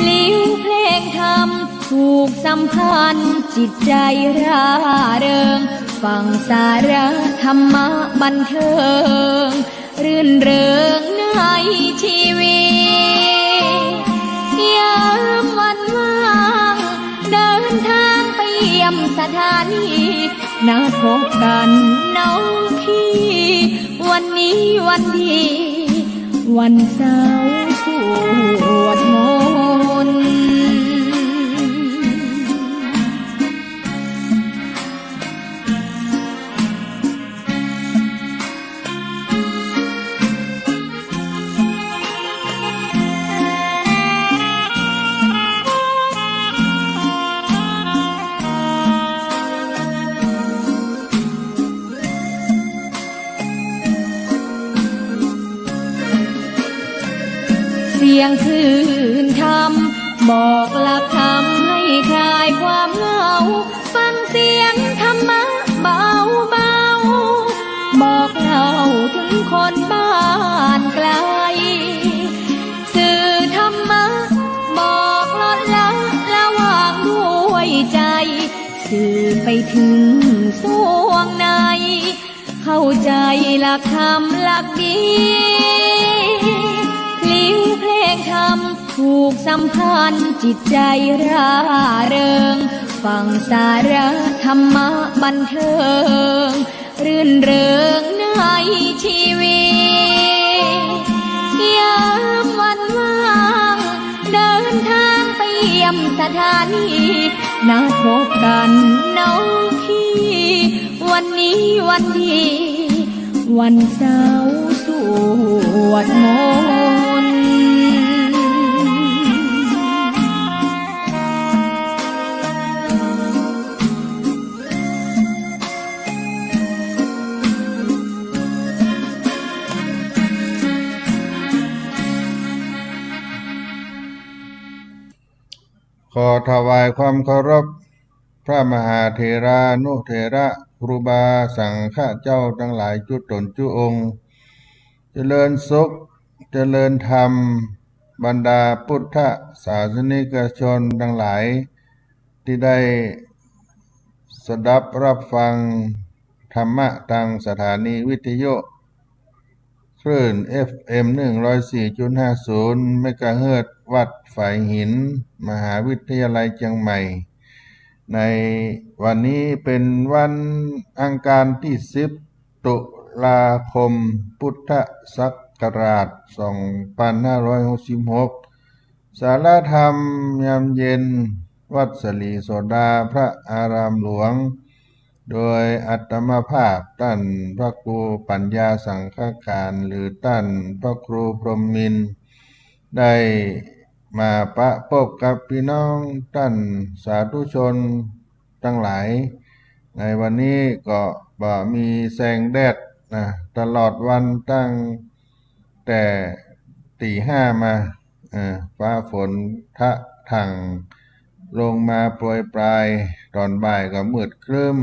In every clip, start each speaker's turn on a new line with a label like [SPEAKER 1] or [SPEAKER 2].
[SPEAKER 1] ลิ้วเพลงธรรมถูกสัมพันธ์จิตใจร่าเริงฟังสาระธรรมะบันเทิงรื่นเริงในชีวิตยามวันว่างเดินทางไปเยี่ยมสถานีนัดพบกันน้องพี่วันนี้วันดีวันเสาร์สวดมนต์เสียงคลื่นธรรมบอกหลักธรรมให้คลายความเหงาฟังเสียงธรรมะเบาเบาบอกเล่าถึงคนบ้านไกลสื่อธรรมะบอกลดละละวางด้วยใจสื่อไปถึงสวงในเข้าใจหลักธรรมหลักดีลิ้วเพลงธรรมถูกสัมพันธ์จิตใจร่าเริงฟังสาระธรรมะบันเทิงรื่นเริงในชีวิตยามวันว่างเดินทางไปเยี่ยมสถานีนัดพบกันน้องพี่วันนี้วันดีวันเสาร์สวดมนต์
[SPEAKER 2] ขอถวายความเคารพพระมหาเถรานุเถระครูบาสังฆเจ้าทั้งหลายจุตนจุองค์เจริญสุขเจริญธรรมบรรดาพุทธศาสนิกชนทั้งหลายที่ได้สดับรับฟังธรรมะทางสถานีวิทยุคลื่น FM 104.50 เมกะเฮิรตซ์วัดฝายหินมหาวิทยาลัยเชียงใหม่ในวันนี้เป็นวันอังคารที่10ตุลาคมพุทธศักราช2566ศาลาธรรมยามเย็นวัดสลีโสดาพระอารามหลวงโดยอัตมภาพท่านพระครูปัญญาสังฆการหรือท่านพระครูพรหมมินทร์ได้มาปะพบกับพี่น้องท่านสาธุชนทั้งหลายในวันนี้ก็มีแสงแดดตลอดวันตั้งแต่ตีห้ามาฟ้าฝนทะถังลงมาโปรยปลายตอนบ่ายก็มืดครึ้ม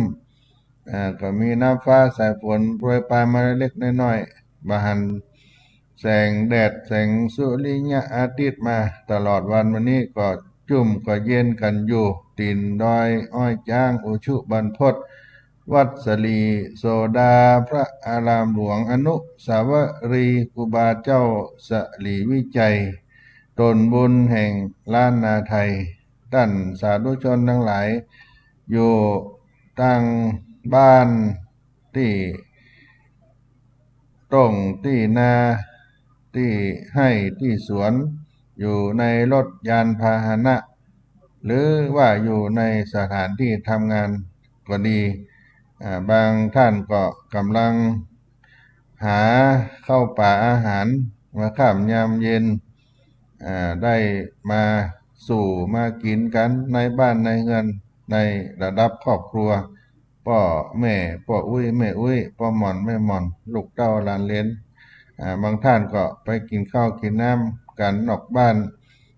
[SPEAKER 2] ก็มีน้ำฟ้าสายฝนโปรยปลายมาเล็กน้อยบาหันแสงแดดแสงสุริยะอาทิตย์มาตลอดวันวันนี้ก็จุ่มก็เย็นกันอยู่ตีนดอยอ้อยจ้างอุชุบรรพตวัดสลีโสดาพระอารามหลวงอนุสาวรีย์ครูบาเจ้าสลีวิจัยตนบุญแห่งล้านนาไทยท่านสาธุชนทั้งหลายอยู่ตั้งบ้านที่ตรงที่นาที่ให้ที่สวนอยู่ในรถยานพาหนะหรือว่าอยู่ในสถานที่ทำงานก็ดีบางท่านก็กำลังหาเข้าป่าอาหารมาค่ำยามเย็นได้มาสู่มากินกันในบ้านในเรือนในระดับครอบครัวพ่อแม่พ่ออุ้ยแม่อุ้ยพ่อหม่อนแม่หม่อนลูกเต้าหลานเหลนบางท่านก็ไปกินข้าวกินน้ำกันนอกบ้าน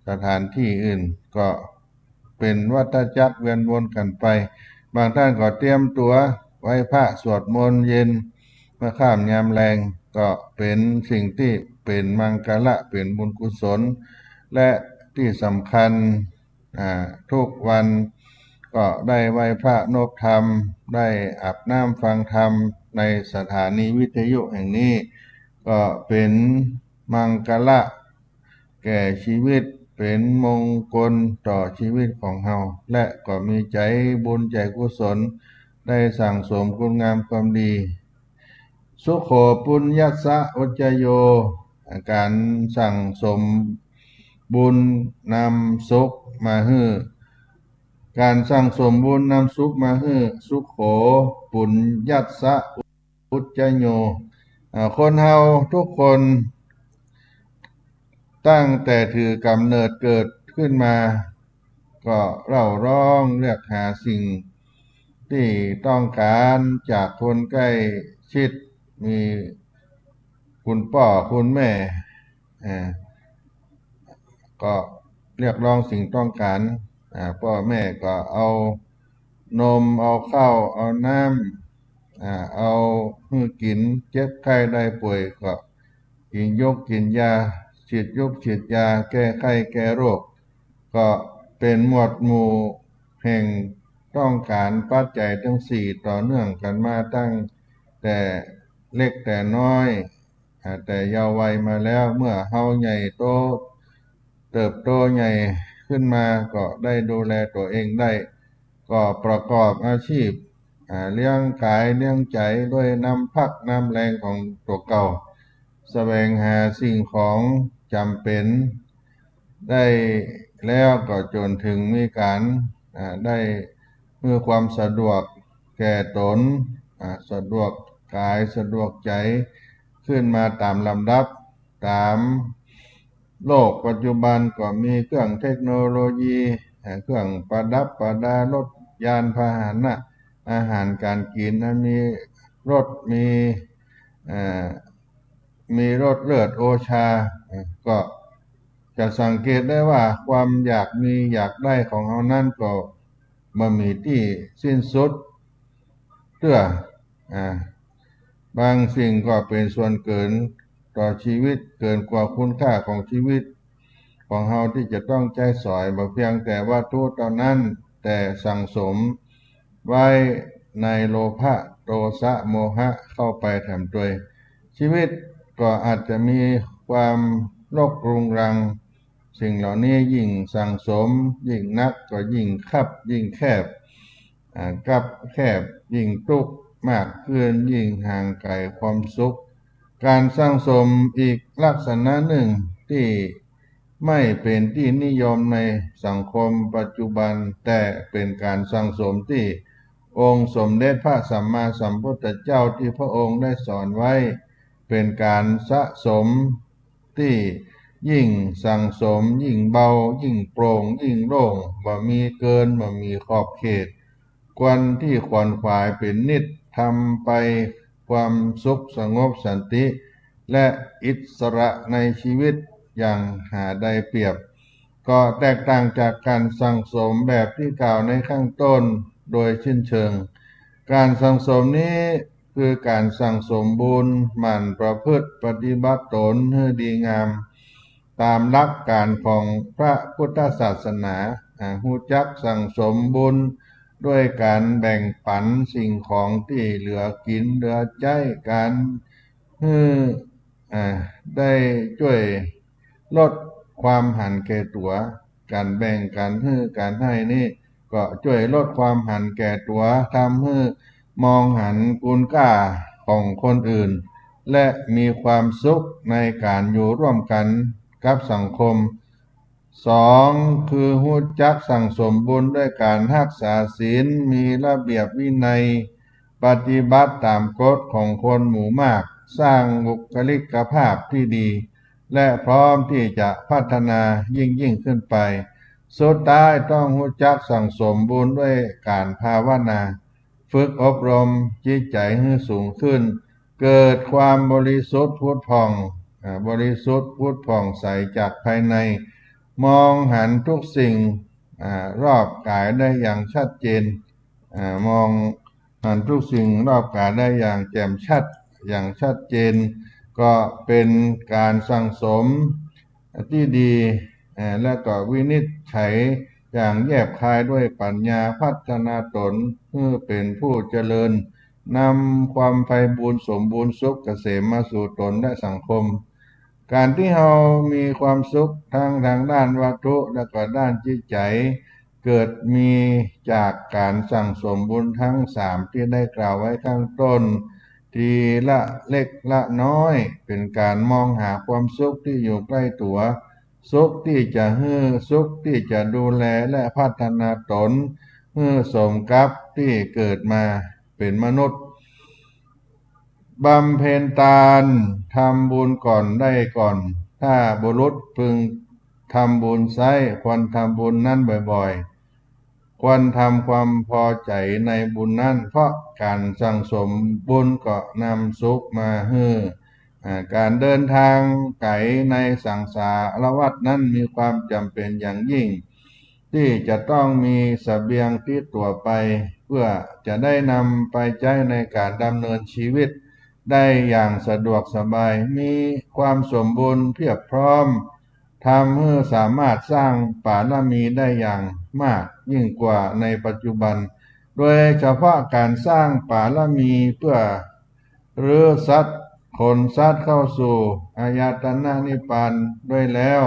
[SPEAKER 2] สถานที่อื่นก็เป็นวัฏจักรเวียนวนกันไปบางท่านก็เตรียมตัวไว้พระสวดมนต์เย็นเมื่อค่ำยามแลงก็เป็นสิ่งที่เป็นมังกละเป็นบุญกุศลและ ที่สำคัญทุกวันก็ได้ไหว้พระนบธรรมได้อาบน้ำฟังธรรมในสถานีวิทยุแห่งนี้ก็เป็นมังกละแก่ชีวิตเป็นมงคลต่อชีวิตของเราและก็มีใจบุญใจกุศลได้สั่งสมคุณงามความดีสุโขปุญญัสสะอุจจโยการสั่งสมบุญนำสุขมาให้การสั่งสมบุญนำสุขมาให้สุโขปุญญัสสะอุจจโยคนเฮาทุกคนตั้งแต่ถือกำเนิดเกิดขึ้นมาก็เร่าร้องเรียกหาสิ่งที่ต้องการจากคนใกล้ชิดมีคุณพ่อคุณแม่ก็เรียกร้องสิ่งต้องการพ่อแม่ก็เอานมเอาข้าวเอาน้ำเอาให้กินเจ็บไข้ได้ป่วยก็กินยาฉีดยาแก้ไข้แก้โรคก็เป็นหมวดหมู่แห่งต้องการปัจจัยทั้งสี่ต่อเนื่องกันมาตั้งแต่เล็กแต่น้อยแต่เยาว์วัยมาแล้วเมื่อเฮาใหญ่โตเติบโตใหญ่ขึ้นมาก็ได้ดูแลตัวเองได้ก็ประกอบอาชีพเลี้ยงกายเลี้ยงใจด้วยน้ำพักน้ำแรงของตัวเก่าแสวงหาสิ่งของจำเป็นได้แล้วก็จนถึงมีการได้เพื่อความสะดวกแก่ตนสะดวกกายสะดวกใจขึ้นมาตามลำดับตามโลกปัจจุบันก็มีเครื่องเทคโนโลยีเครื่องประดับประดารถยานพาหนะอาหารการกินมีรถมีรถเลือดโอชาก็จะสังเกตได้ว่าความอยากมีอยากได้ของเรานั่นก็บ่มีที่สิ้นสุดบางสิ่งก็เป็นส่วนเกินต่อชีวิตเกินกว่าคุณค่าของชีวิตของเราที่จะต้องใช้สอยบ่เพียงแต่วัตถุเท่านั้นแต่สั่งสมไว้ในโลภะโทสะโมหะเข้าไปแถมด้วยชีวิตก็อาจจะมีความรกรุงรังสิ่งเหล่านี้ยิ่งสั่งสมยิ่งนักก็ยิ่งคับยิ่งแคบกับแคบยิ่งทุกข์มากขึ้นยิ่งห่างไกลความสุขการสร้างสมอีกลักษณะหนึ่งที่ไม่เป็นที่นิยมในสังคมปัจจุบันแต่เป็นการสร้างสมที่องค์สมเด็จพระสัมมาสัมพุทธเจ้าที่พระองค์ได้สอนไว้เป็นการสะสมที่ยิ่งสั่งสมยิ่งเบายิ่งโปร่งยิ่งโล่งบ่มีเกินบ่มีขอบเขตควรที่ขวนขวายเป็นนิจทำไปความสุขสงบสันติและอิสระในชีวิตอย่างหาได้เปรียบก็แตกต่างจากการสั่งสมแบบที่กล่าวในข้างต้นโดยสิ้นเชิงการสั่งสมนี้คือการสั่งสมบุญหมั่นประพฤติปฏิบัติตนให้ดีงามตามหลักการของพระพุทธศาสนารู้จักสั่งสมบุญด้วยการแบ่งปันสิ่งของที่เหลือกินเหลือใช้การได้ช่วยลดความหันแก่ตัวการแบ่งการให้นี่ก็ช่วยลดความหันแก่ตัวทำให้มองหันคุณค่าของคนอื่นและมีความสุขในการอยู่ร่วมกันกับสังคมสองคือรู้จักสั่งสมบุญด้วยการรักษาศีลมีระเบียบวินัยปฏิบัติตามกฎของคนหมู่มากสร้างบุคลิกภาพที่ดีและพร้อมที่จะพัฒนายิ่งขึ้นไปสุดท้ายต้องรู้จักสั่งสมบุญด้วยการภาวนาฝึกอบรมจิตใจให้สูงขึ้นเกิดความบริสุทธิ์พุทธผ่องใสจากภายในมองหันทุกสิ่งรอบกายได้อย่างชัดเจนมองหันทุกสิ่งรอบกายได้อย่างแจ่มชัดอย่างชัดเจนก็เป็นการสั่งสมที่ดี และก็วินิจฉัยอย่างแยบคายด้วยปัญญาพัฒนาตนเพื่อเป็นผู้เจริญนำความไพบูลย์สมบูรณ์สุขเกษมมาสู่ตนและสังคมการที่เรามีความสุขทางด้านวัตถุและก็ด้านจิตใจเกิดมีจากการสั่งสมบุญทั้งสามที่ได้กล่าวไว้ข้างต้นทีละเล็กละน้อยเป็นการมองหาความสุขที่อยู่ใกล้ตัวสุขที่จะสุขที่จะดูแลและพัฒนาตนสมกับที่เกิดมาเป็นมนุษย์บำเพ็ญทานทำบุญก่อนได้ก่อนถ้าบุรุษพึงทำบุญไซควรทำบุญนั้นบ่อยๆควรทำความพอใจในบุญนั้นเพราะการสั่งสมบุญก็นำสุขมาการเดินทางไกลในสังสารวัฏนั้นมีความจำเป็นอย่างยิ่งที่จะต้องมีเสบียงติดตัวไปเพื่อจะได้นำไปใช้ในการดำเนินชีวิตได้อย่างสะดวกสบายมีความสมบูรณ์เพียบพร้อมทำให้สามารถสร้างบารมีได้อย่างมากยิ่งกว่าในปัจจุบันโดยเฉพาะการสร้างบารมีเพื่อสัตว์เข้าสู่อายตนะนิพพานด้วยแล้ว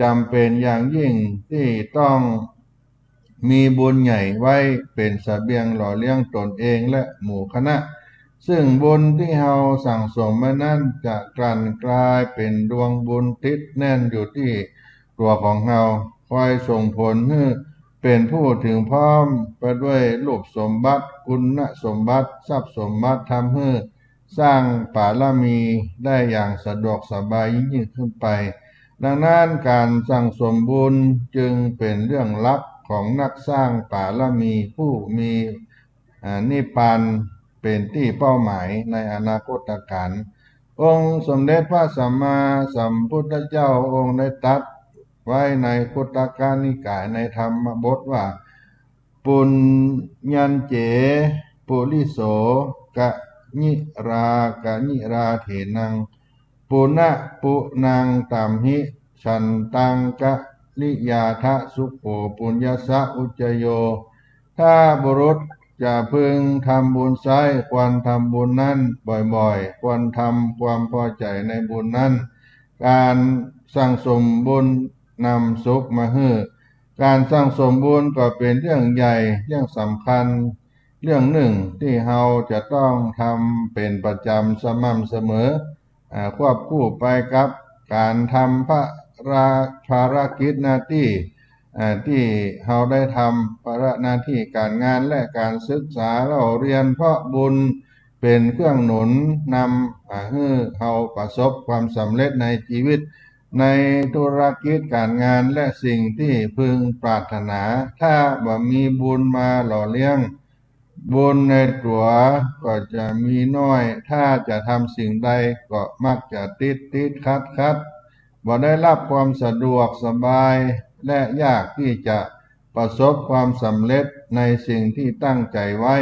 [SPEAKER 2] จำเป็นอย่างยิ่งที่ต้องมีบุญใหญ่ไว้เป็นเสบียงหล่อเลี้ยงตนเองและหมู่คณะซึ่งบุญที่เราสั่งสมมานั้นจะกลั่นกลายเป็นดวงบุญติดแน่นอยู่ที่ตัวของเราคอยส่งผลให้เป็นผู้ถึงพร้อมไปด้วยรูปสมบัติคุณสมบัติทรัพย์สมบัติทำให้สร้างบารมีได้อย่างสะดวกสบายยิ่งขึ้นไปดังนั้นการสั่งสมบุญจึงเป็นเรื่องลับของนักสร้างบารมีผู้มีนิพพานเป็นที่เป้าหมายในอนาคตการองค์สมเด็จพระสัมมาสัมพุทธเจ้าองค์ได้ตรัสไว้ในคุตตกนิกายในธรรมบทว่าปุญญัญเจปุริโสกะนิราเถนังปุณะปุนังตัมหิฉันตังกะลิยาทะสุโขปุญญสะอุจจโยถ้าบุรุษจะพึงทำบุญไซควรทำบุญนั้นบ่อยๆควรทำความพอใจในบุญนั้นการสั่งสมบุญนำสุขมาให้การสั่งสมบุญก็เป็นเรื่องใหญ่เรื่องสำคัญเรื่องหนึ่งที่เราจะต้องทำเป็นประจำสม่ำเสมอควบคู่ไปกับการทำภารกิจหน้าที่ที่เราได้ทำภาระหน้าที่การงานและการศึกษาเราเรียนเพราะบุญเป็นเครื่องหนุนนำให้เราประสบความสำเร็จในชีวิตในธุรกิจการงานและสิ่งที่พึงปรารถนาถ้าบ่มีบุญมาหล่อเลี้ยงบุญในตัวก็จะมีน้อยถ้าจะทำสิ่งใดก็มักจะติดขัดบ่ได้รับความสะดวกสบายและยากที่จะประสบความสำเร็จในสิ่งที่ตั้งใจไว้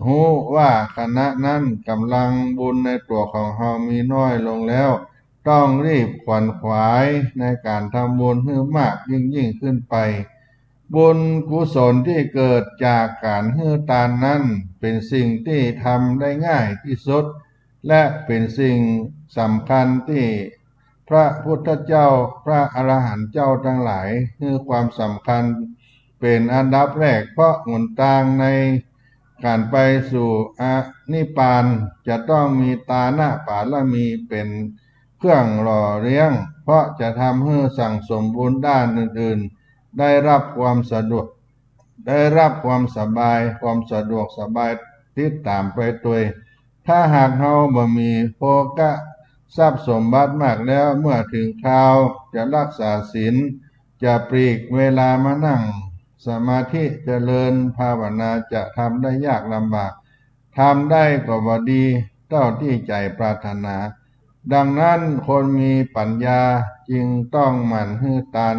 [SPEAKER 2] รู้ว่าขณะนั้นกำลังบุญในตัวของเรามีน้อยลงแล้วต้องรีบขวนขวายในการทำบุญให้มากยิ่งขึ้นไปบุญกุศลที่เกิดจากการให้ทานนั้นเป็นสิ่งที่ทำได้ง่ายที่สุดและเป็นสิ่งสำคัญที่พระพุทธเจ้าพระอรหันต์เจ้าทั้งหลายให้ความสำคัญเป็นอันดับแรกเพราะหนทางในการไปสู่นิพพานจะต้องมีตานะบารมีเป็นเครื่องหล่อเลี้ยงเพราะจะทำให้สั่งสมบุญด้านอื่นๆได้รับความสะดวกได้รับความสบายความสะดวกสบายติดตามไปด้วยถ้าหากเราบ่มีโภคทรัพย์สมบัติมากแล้วเมื่อถึงคราวจะรักษาศีลจะปลีกเวลามานั่งสมาธิเจริญภาวนาจะทำได้ยากลำบากทำได้ก็บ่ดีเท่าที่ใจปรารถนาดังนั้นคนมีปัญญาจึงต้องหมั่นให้ทาน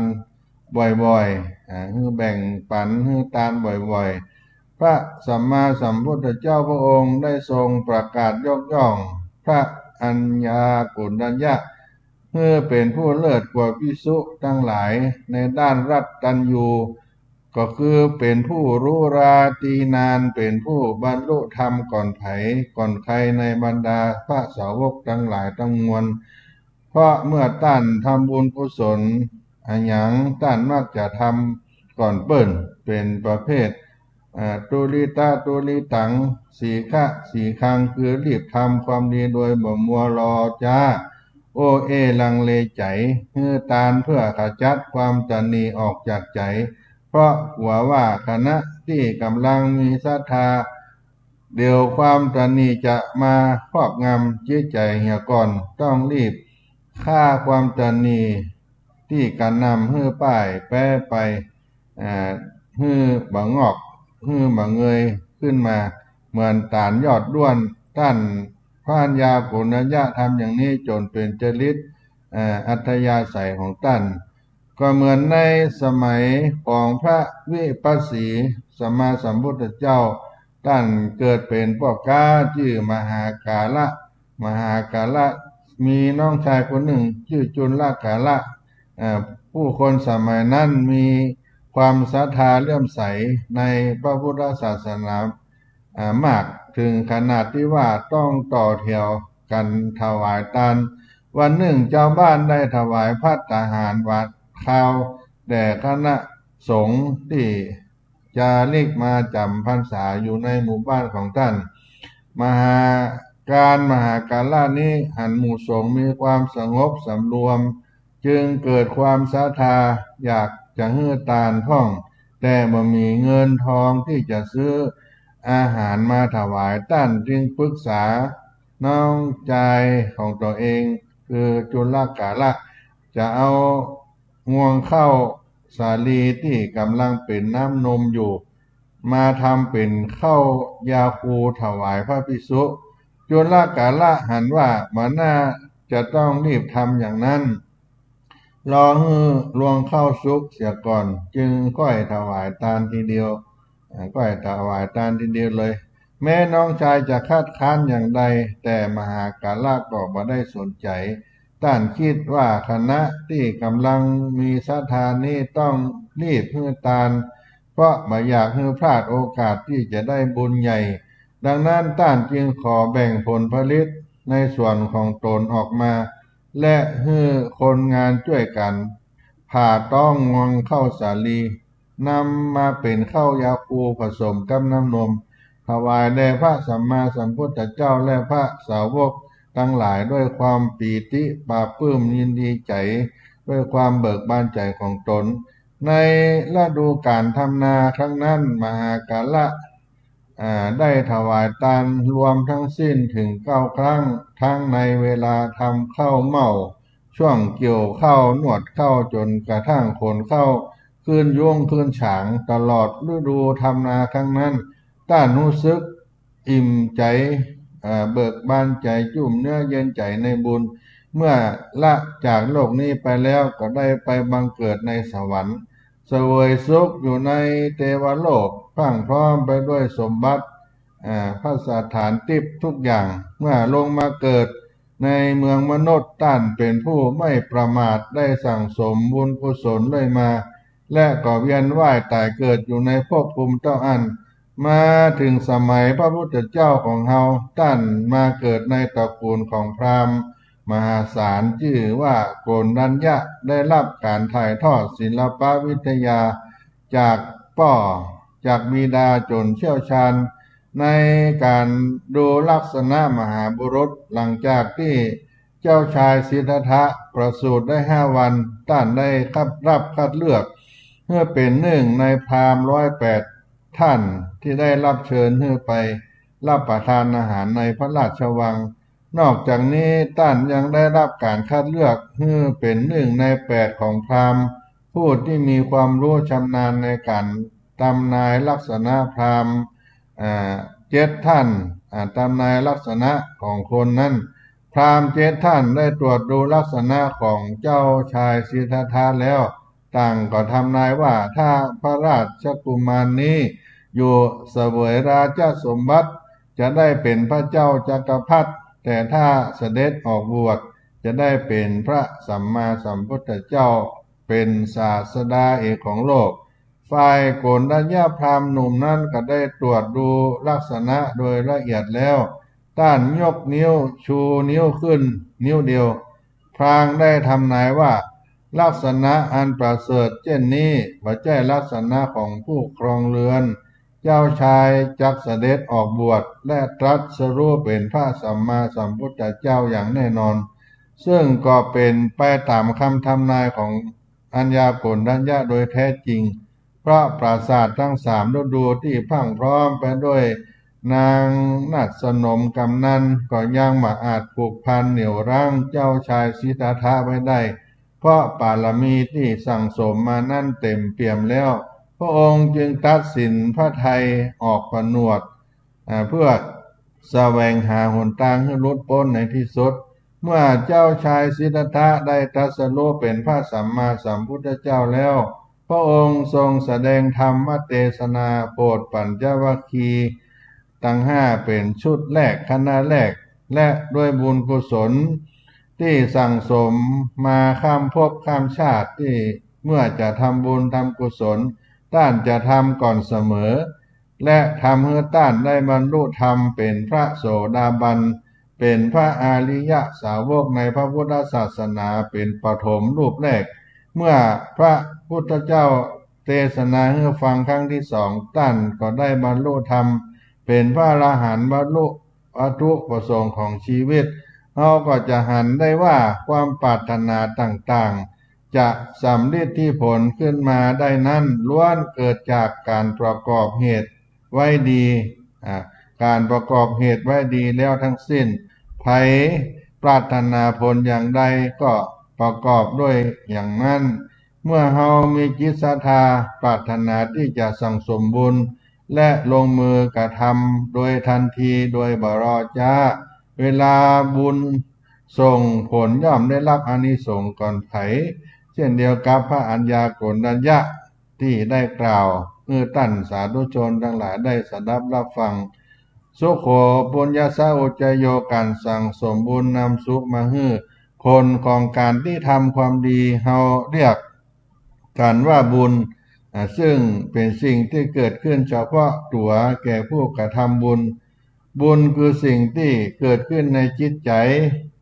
[SPEAKER 2] บ่อยๆให้แบ่งปันให้ทานบ่อยๆพระสัมมาสัมพุทธเจ้าพระองค์ได้ทรงประกาศยกย่องพระอัญญาโกณทัญญะ เพื่อเป็นผู้เลิศกว่าภิกษุทั้งหลายในด้านรัตตัญญูก็คือเป็นผู้รู้ราตรีนานเป็นผู้บรรลุธรรมก่อนไผก่อนใครในบรรดาพระสาวกทั้งหลายทั้งมวลเพราะเมื่อท่านทำบุญกุศลอันหยังท่านมักจะทำก่อนเปิ้นเป็นประเภทตุลิตาตุลิตังสีฆะสีคังคือรีบทำความดีโดยบ่มัวรอจ้าโอเอลังเลใจเฮือตานเพื่อขจัดความตนีออกจากใจเพราะกลัวว่าคณะที่กำลังมีศรัทธาเดี๋ยวความตนีจะมาครอบงำจิตใจเหี่ยก่อนต้องรีบฆ่าความตนีที่การนำฮื้อป้ายแป้ไปฮื้อบังงอกฮื้อบังเงยขึ้นมาเหมือนตานยอดด้วนท่านพระัญญาโกณัญญะทำอย่างนี้จนเป็นจริตอัธยาศัยของท่านก็เหมือนในสมัยของพระวิปัสสีสัมมาสัมพุทธเจ้าท่านเกิดเป็นพ่อกาชื่อมหากาละมีน้องชายคนหนึ่งชื่อจุลกาละผู้คนสมัยนั้นมีความศรัทธาเลื่อมใสในพระพุทธศาสนามากถึงขนาดที่ว่าต้องต่อแถวกันถวายทานวันหนึ่งเจ้าบ้านได้ถวายภัตตาหารวัดข้าวแด่คณะสงฆ์ที่จาริกมาจำพรรษาอยู่ในหมู่บ้านของท่านมหากาลนี้หันหมู่สงฆ์มีความสงบสำรวมจึงเกิดความศรัทธาอยากจะฮื้อทานท่องแต่บ่มีเงินทองที่จะซื้ออาหารมาถวายท่านจึงปรึกษาน้องชายของตัวเองคือจุลกาละจะเอางวงข้าวสาลีที่กำลังเป็นน้ำนมอยู่มาทำเป็นข้าวยาคูถวายพระภิกษุจุลกาละหันว่ามันน่าจะต้องรีบทำอย่างนั้นรอให้ลวงข้าวสุกเสียก่อนจึงก้อยถวายทานทีเดียวเลย แม้น้องชายจะคัดค้านอย่างใดแต่มหากาลก็บ่ได้สนใจท่านคิดว่าคณะที่กำลังมีศรัทธานี้ต้องรีบฮื้อทานเพราะไม่อยากให้พลาดโอกาสที่จะได้บุญใหญ่ดังนั้นท่านจึงขอแบ่งผลผลิตในส่วนของตนออกมาและให้คนงานช่วยกันผ่าต้องงวงข้าวสาลีนำมาเป็นข้าวยาคูผสมกับน้ำนมถวายแด่พระสัมมาสัมพุทธเจ้าและพระสาวกทั้งหลายด้วยความปีติปราบปลื้มยินดีใจด้วยความเบิกบานใจของตนในฤดูกาลทำนาครั้งนั้นมหากาละได้ถวายทานรวมทั้งสิ้นถึง9 ครั้งทั้งในเวลาทำข้าวเม่าช่วงเกี่ยวข้าวนวดข้าวจนกระทั่งขนข้าวขึ้นยวงขึ้นฉางตลอดฤดูทำนาครั้งนั้นท่านรู้สึกอิ่มใจเบิกบานใจจุ่มเนื้อเย็นใจในบุญเมื่อละจากโลกนี้ไปแล้วก็ได้ไปบังเกิดในสวรรค์เสวยสุขอยู่ในเทวโลกพรั่งพร้อมไปด้วยสมบัติพระสถานทิพย์ทุกอย่างเมื่อลงมาเกิดในเมืองมนุษย์ท่านเป็นผู้ไม่ประมาทได้สั่งสมบุญกุศลเลยมาและก็เวียนว่ายตายเกิดอยู่ในภพภูมิเจ้าอันมาถึงสมัยพระพุทธเจ้าของเฮาท่านมาเกิดในตระกูลของพราหมณ์มหาศาลชื่อว่าโกณัญญะได้รับการถ่ายทอดศิลปวิทยาจากบิดาจนเชี่ยวชาญในการดูลักษณะมหาบุรุษหลังจากที่เจ้าชายสิทธัตถะประสูติได้5 วันท่านได้รับคัดเลือกเพื่อเป็นหนึ่งในพราหมณ์108 ท่านที่ได้รับเชิญให้ไปรับประทานอาหารในพระราชวังนอกจากนี้ท่านยังได้รับการคัดเลือกให้เป็น1 ใน 8ของพราหมณ์ผู้ที่มีความรู้ชำนาญในการทำนายลักษณะพราหมณ์7 ท่านทำนายลักษณะของคนนั้นพราหมณ์7 ท่านได้ตรวจดูลักษณะของเจ้าชายสิทธัตถะแล้วต่างก็ทำนายว่าถ้าพระราชกุมารนี้อยู่เสวยราชสมบัติจะได้เป็นพระเจ้าจักรพรรดิแต่ถ้าเสด็จออกบวช จะได้เป็นพระสัมมาสัมพุทธเจ้าเป็นศาสดาเอกของโลกฝ่ายโกณฑัญญพราหมณ์หนุ่มนั้นก็ได้ตรวจดูลักษณะโดยละเอียดแล้วต้านยกนิ้วชูนิ้วขึ้นนิ้วเดียวพรางได้ทำนายว่าลักษณะอันประเสริฐเช่นนี้บ่ใช่ลักษณะของผู้ครองเรือนเจ้าชายจักเสด็จออกบวชและตรัสรู้เป็นพระสัมมาสัมพุทธเจ้าอย่างแน่นอนซึ่งก็เป็นไปตามคำทำนายของอัญญาโกณฑัญญะโดยแท้จริงเพราะปราสาททั้งสามฤดูที่พรั่งพร้อมไปด้วยนางนัดสนมกำนันก็ยังมาอาจผูกพันเหนี่ยวรั้งเจ้าชายสิทธัตถะไว้ได้เพราะบารมีที่สั่งสมมานั่นเต็มเปี่ยมแล้วพระองค์จึงตัดสินพระทัยออกผนวดเพื่อแสวงหาหนทางให้หลุดพ้นในที่สุดเมื่อเจ้าชายสิทธัตถะได้ตรัสรู้เป็นพระสัมมาสัมพุทธเจ้าแล้วพระองค์ทรงแสดงธรรมเทศนาโปรดปัญจวัคคีย์ทั้งห้าเป็นชุดแรกคณะแรกและด้วยบุญกุศลที่สั่งสมมาข้ามภพข้ามชาติที่เมื่อจะทำบุญทำกุศลท่านจะทำก่อนเสมอและทำให้ท่านได้บรรลุธรรมเป็นพระโสดาบันเป็นพระอริยสาวกในพระพุทธศาสนาเป็นปฐมรูปแรกเมื่อพระพุทธเจ้าเทศนาให้ฟังครั้งที่สองท่านก็ได้บรรลุธรรมเป็นพระอรหันต์บรรลุวัตถุประสงค์ของชีวิตเราก็จะหันได้ว่าความปรารถนาต่างๆจะสำเร็จที่ผลขึ้นมาได้นั้นล้วนเกิดจากการประกอบเหตุไว้ดีการประกอบเหตุไว้ดีแล้วทั้งสิ้นไผปรารถนาผลอย่างใดก็ประกอบด้วยอย่างนั้นเมื่อเรามีจิตศรัทธาปรารถนาที่จะสั่งสมบุญและลงมือกระทำโดยทันทีโดยบ่รอช้าเวลาบุญส่งผลย่อมได้รับอานิสงส์ก่อนไผเช่นเดียวกับพระอัญญาโกณฑัญญะที่ได้กล่าวเมื่อท่านสาธุชนทั้งหลายได้สดับรับฟังสุโขปุญญาสาอุจโยการสั่งสมบุญนำสุขมาให้ผลของการที่ทำความดีเฮาเรียกกันว่าบุญซึ่งเป็นสิ่งที่เกิดขึ้นเฉพาะตัวแก่ผู้กระทำบุญบุญคือสิ่งที่เกิดขึ้นในจิตใจ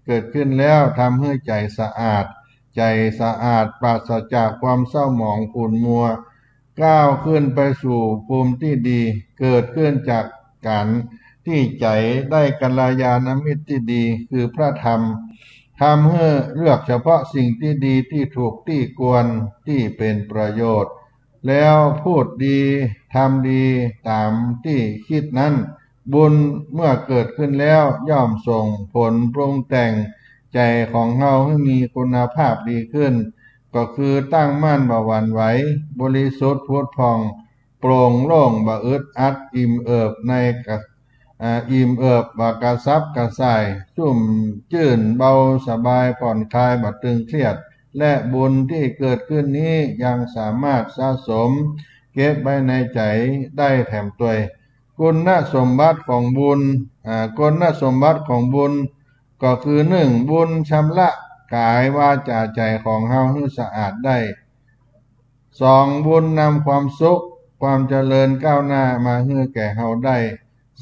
[SPEAKER 2] เกิดขึ้นแล้วทำให้ใจสะอาดใจสะอาดปราศจากความเศร้าหมองขุ่นมัวก้าวขึ้นไปสู่ภูมิที่ดีเกิดขึ้นจากการที่ใจได้กัลยาณมิตรที่ดีคือพระธรรมทำให้เลือกเฉพาะสิ่งที่ดีที่ถูกที่ควรที่เป็นประโยชน์แล้วพูดดีทำดีตามที่คิดนั้นบุญเมื่อเกิดขึ้นแล้วย่อมส่งผลปรุงแต่งใจของเราให้มีคุณภาพดีขึ้นก็คือตั้งมั่นบ่หวั่นไหวบริสุทธิ์พุทธพองโปร่งโล่งบ่อึดอัดอิ่มเอิบในอิ่มเอิบบ่กระซับกระส่ายชุ่มชื่นเบาสบายผ่อนคลายบ่ตึงเครียดและบุญที่เกิดขึ้นนี้ยังสามารถสะสมเก็บไว้ในใจได้แถมตัวคุณสมบัติของบุญคุณสมบัติของบุญก็คือ1บุญชำระกายวาจาใจของเฮาให้สะอาดได้2บุญนำความสุขความเจริญก้าวหน้ามาให้แก่เฮาได้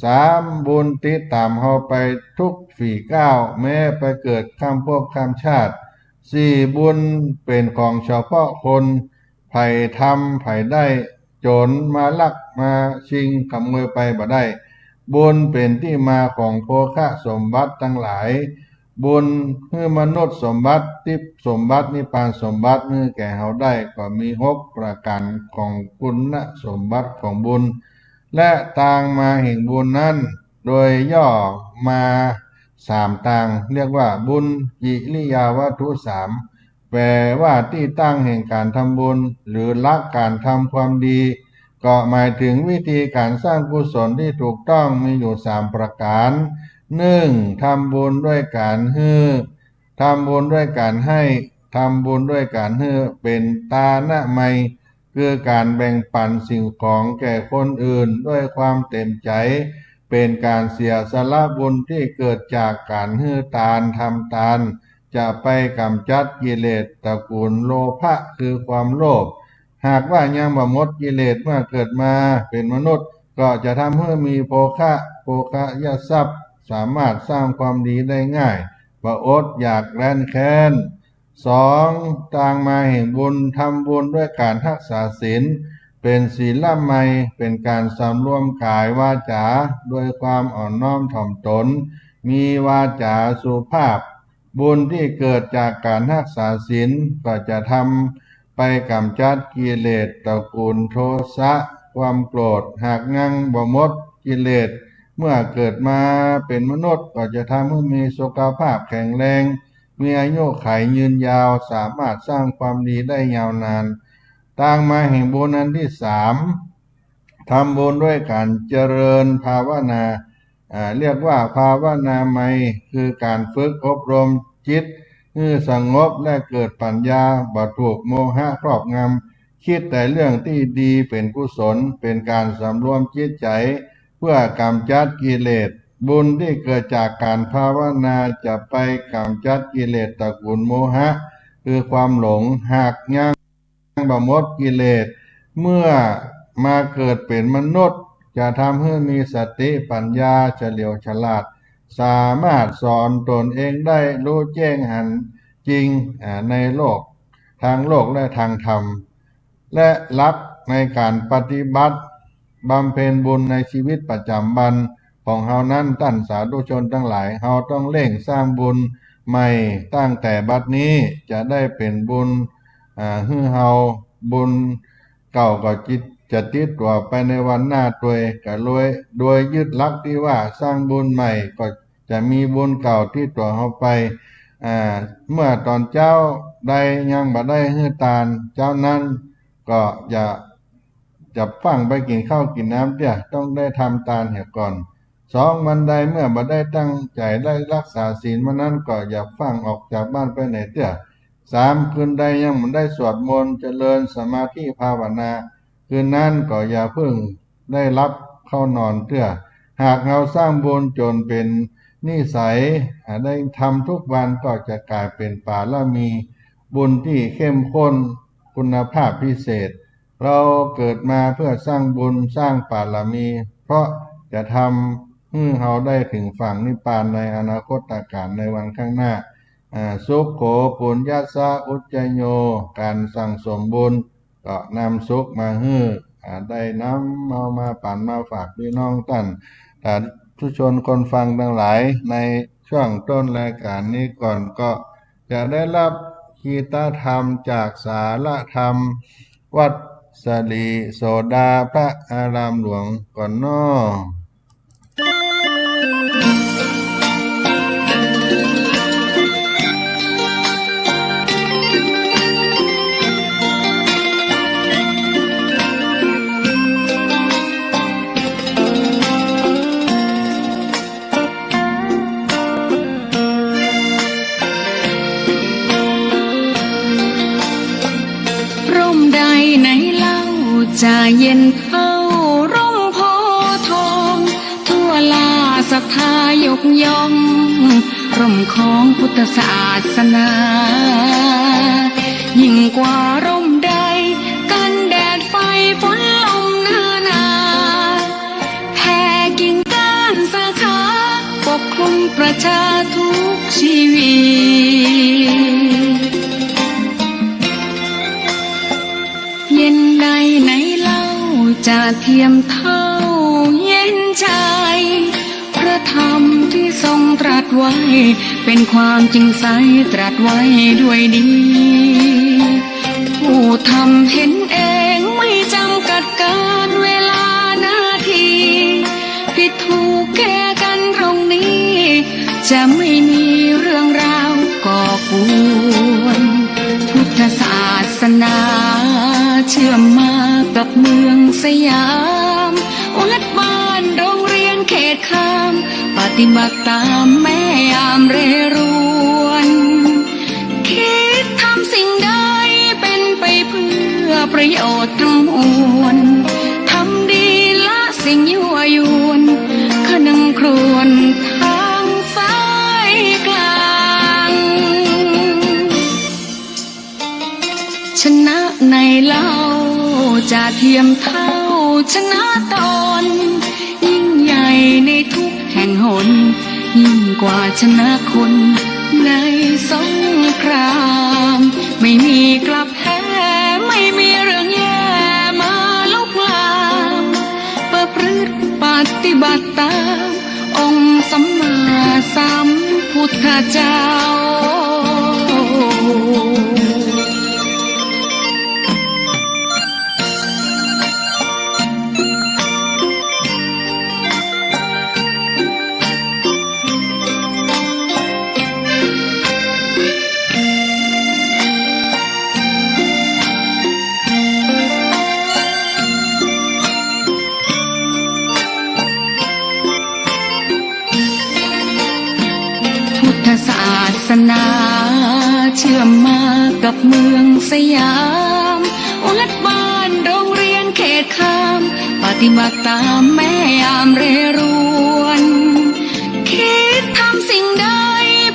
[SPEAKER 2] 3บุญติดตามเฮาไปทุกฝีก้าวแม้ไปเกิดข้ามภพข้ามชาติ4บุญเป็นของเฉพาะคนไผทำไผได้โจรมาลักมาชิงขโมยไปบ่ได้บุญเป็นที่มาของโภคสมบัติทั้งหลายบุญคือมนุษย์สมบัติทิพย์สมบัตินิพพานสมบัติให้แก่เฮาได้ก็มี6ประการของคุณสมบัติของบุญและต่างมาแห่งบุญนั้นโดยย่อมา3ต่างเรียกว่าบุญกิริยาวัตถุ3แปลว่าที่ตั้งแห่งการทำบุญหรือหลักการทำความดีก็หมายถึงวิธีการสร้างกุศลที่ถูกต้องมีอยู่3ประการ1ทำบุญด้วยการให้ทำบุญด้วยการให้ทำบุญด้วยการให้เป็นทานะไมคือการแบ่งปันสิ่งของแก่คนอื่นด้วยความเต็มใจเป็นการเสียสละบุญที่เกิดจากการให้ทานทำทาน จะไปกำจัดกิเลสตระกูลโลภะคือความโลภหากว่ายังบ่หมดกิเลสเมื่อเกิดมาเป็นมนุษย์ก็จะทำให้มีโภคะยทรัพย์สามารถสร้างความดีได้ง่ายบ่อดอยากแร้นแค้นสองต่างมาแห่งบุญทำบุญด้วยการรักษาศีลเป็นศีลละไมเป็นการสำรวมกายวาจาด้วยความอ่อนน้อมถ่อมตนมีวาจาสุภาพบุญที่เกิดจากการรักษาศีลก็จะทำไปกำจัดกิเลสตระกูลโทสะความโกรธหากงั่งบ่หมดกิเลสเมื่อเกิดมาเป็นมนุษย์ก็จะทำให้มีสุขภาพแข็งแรงมีอายุขัยยืนยาวสามารถสร้างความดีได้ยาวนานต่างมาแห่งบุญอันที่สามทำบุญด้วยการเจริญภาวนาเรียกว่าภาวนาไมยคือการฝึกอบรมจิตให้สงบและเกิดปัญญาบ่ถูกโมหะครอบงำคิดแต่เรื่องที่ดีเป็นกุศลเป็นการสำรวมจิตใจเพื่อกำจัดกิเลสบุญที่เกิดจากการภาวนาจะไปกำจัดกิเลสตระกูลโมหะคือความหลงหากยังบ่หมดกิเลสเมื่อมาเกิดเป็นมนุษย์จะทำให้มีสติปัญญาเฉลียวฉลาดสามารถสอนตนเองได้รู้แจ้งหันจริงในโลกทางโลกและทางธรรมและรักในการปฏิบัติบำเพ็ญบุญในชีวิตประจำวันของเฮานั้นท่านสาธุชนทั้งหลายเฮาต้องเร่งสร้างบุญใหม่ตั้งแต่บัดนี้จะได้เป็นบุญให้เฮาบุญเก่าก็จะติดตัวไปในวันหน้าตัวก็โดยยึดหลักที่ว่าสร้างบุญใหม่ก็จะมีบุญเก่าที่ตัวเฮาไปเมื่อตอนเจ้าได้ยังบ่ได้ให้ทานเจ้านั้นก็จะฟังไปกินข้าวกินน้ำเด้อต้องได้ทำทานเสียก่อนสองวันใดเมื่อบ่ได้ตั้งใจได้รักษาศีลวันนั้นก็อย่าฟังออกจากบ้านไปไหนเด้อสามคืนใดยังบ่ได้สวดมนต์เจริญสมาธิภาวนาคืนนั้นก็อย่าเพิ่งได้รับเข้านอนเด้อหากเราสร้างบุญจนเป็นนิสัยได้ทำทุกวันก็จะกลายเป็นบารมีบุญที่เข้มข้นคุณภาพพิเศษเราเกิดมาเพื่อสร้างบุญสร้างบารมีเพราะจะทำให้เราได้ถึงฝั่งนิพพานในอนาคตการในวันข้างหน้าสุขโขปุญญาสะอุจจโยการสั่งสมบุญก็นำสุขมาให้ได้นำเอามาปั่นมาฝากพี่น้องท่านทุกชนคนฟังทั้งหลายในช่วงต้นรายการนี้ก่อนก็จะได้รับคีตธรรมจากสารธรรมวัดสลีโสดาพระอารามหลวงก่อนน้อ
[SPEAKER 1] จะเย็นเท่าร่มโพทองทั่วลาศรัทธายกย่องร่มของพุทธศาสนายิ่งกว่าร่มใดกันแดดไฟฝนลมนาแผ่กิ่งก้านสาขาปกคลุมประชาทุกชีวิตเย็นใดไหนเล่าจะเทียมเท่าเย็นใจพระธรรมที่ทรงตรัสไว้เป็นความจริงใสตรัสไว้ด้วยดีผู้ทำเห็นเองไม่จำกัดการเวลานาทีผิดถูกแก้กันตรงนี้จะไม่มีเรื่องราวก่อกวนพุทธศาสนาเชื่อมมากับเมืองสยามวัดบ้านโรงเรียนเขตคามปฏิบัติตามแม่ยามเรรวนคิดทำสิ่งใดเป็นไปเพื่อประโยชน์ทั้งมวลทำดีละสิ่งยั่วยวนขนึงครวญทางสายกลาง
[SPEAKER 3] ในเล่าจะเทียมเท่าชนะตนยิ่งใหญ่ในทุกแห่งหนยิ่งกว่าชนะคนในสงครามไม่มีกลับแพ้ไม่มีเรื่องแย่มาลุกลามประพฤติปฏิบัติตามองค์สัมมาสัมพุทธเจ้าพุทธศาสนาเชื่อมมากับเมืองสยามวัดบ้านโรงเรียนเขตคามปฏิบัติตามแม่ยามเรรวนคิดทำสิ่งใด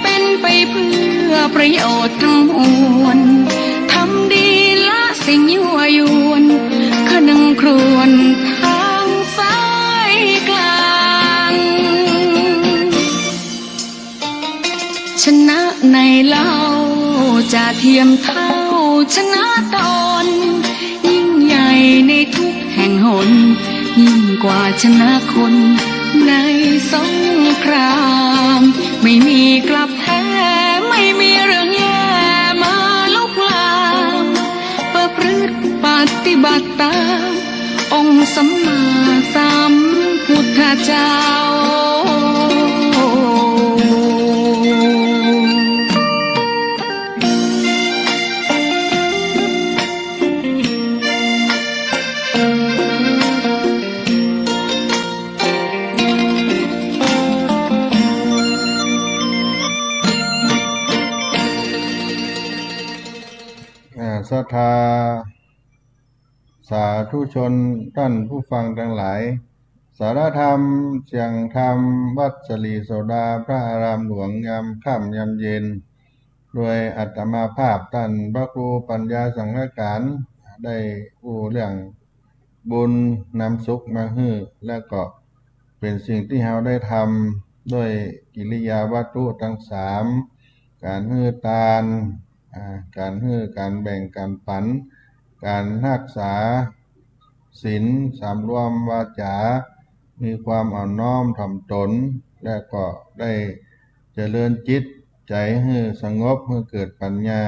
[SPEAKER 3] เป็นไปเพื่อประโยชน์ทั้งมวลทำดีละสิ่งยั่วยวนขนึงครวนทางสายกลาง ชนะในเล่าจะเทียมเท่าชนะตนยิ่งใหญ่ในทุกแห่งหนยิ่งกว่าชนะคนในสงครามไม่มีกลับแพ้ไม่มีเรื่องแย่มาลุกลามประพฤติปฏิบัติตามองค์สัมมาสัมพุทธเจ้า
[SPEAKER 2] ศรัทธาสาธุชนท่านผู้ฟังทั้งหลายสารธรรมเสียงธรรมวัดสลีโสดาพระอารามหลวงยามค่ำยามเย็นโดยอัตมาภาพท่านพระครูปัญญาสังฆการได้อู้เรื่องบุญนำสุขมาให้และก็เป็นสิ่งที่เราได้ทำด้วยกิริยาวัตถุทั้งสามการให้ทานการให้การแบ่งการปันการรักษาศีลสำรวมวาจามีความอ่อนน้อมถ่อมตนและก็ได้เจริญจิตใจให้สงบให้เกิดปัญญา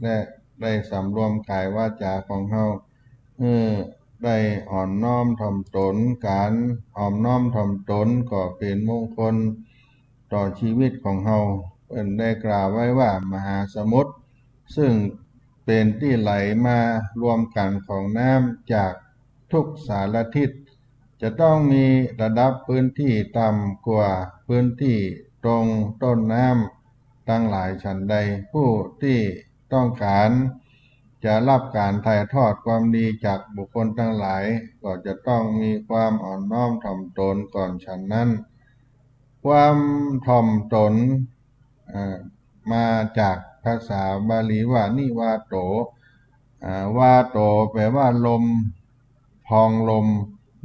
[SPEAKER 2] และได้สำรวมกายวาจาของเฮาให้ได้อ่อนน้อมถ่อมตนการอ่อนน้อมถ่อมตนก็เป็นมงคลต่อชีวิตของเฮาเพิ่นได้กล่าวไว้ว่ามหาสมุทรซึ่งเป็นที่ไหลมารวมกันของน้ำจากทุกสารทิศจะต้องมีระดับพื้นที่ต่ำกว่าพื้นที่ตรงต้นน้ำตั้งหลายฉันใดผู้ที่ต้องการจะรับการถ่ายทอดความดีจากบุคคลทั้งหลายก็จะต้องมีความอ่อนน้อมถ่อมตนก่อนฉันนั้นความถ่อมตนมาจากภาษาบาลีว่านิวาโตวาโตแปลว่าลมพองลม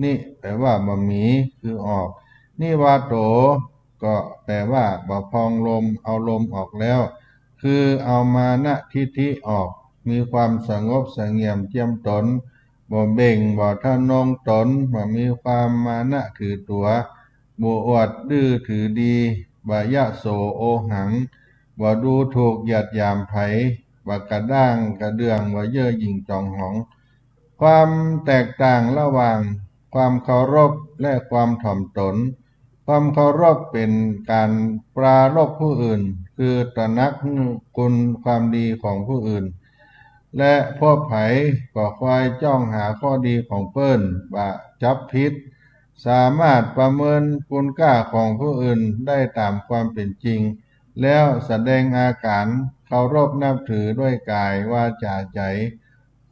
[SPEAKER 2] นี่แปลว่าบะหมี่คือออกนิวาโตก็แปลว่าบ่พองลมเอาลมออกแล้วคือเอามานะทิฏฐิออกมีความสงบเสงี่ยมเจียมตนบ่เบ่งบ่ทะนงตนบ่มีความมานะถือตัวบ่อวดดื้อถือดีบ่ยะโสโอหังบ่ดูถูกเหยียดหยามไผบ่กระด้างกระเดืองบ่เย่อหยิ่งจองหองความแตกต่างระหว่างความเคารพและความถ่อมตนความเคารพเป็นการปรารภผู้อื่นคือตระหนักคุณความดีของผู้อื่นและพวกไผก็คอยจ้องหาข้อดีของเปิ้นว่าจับผิดสามารถประเมินคุณค่าของผู้อื่นได้ตามความเป็นจริงแล้วแสดงอาการเคารพนับถือด้วยกายวาจาใจ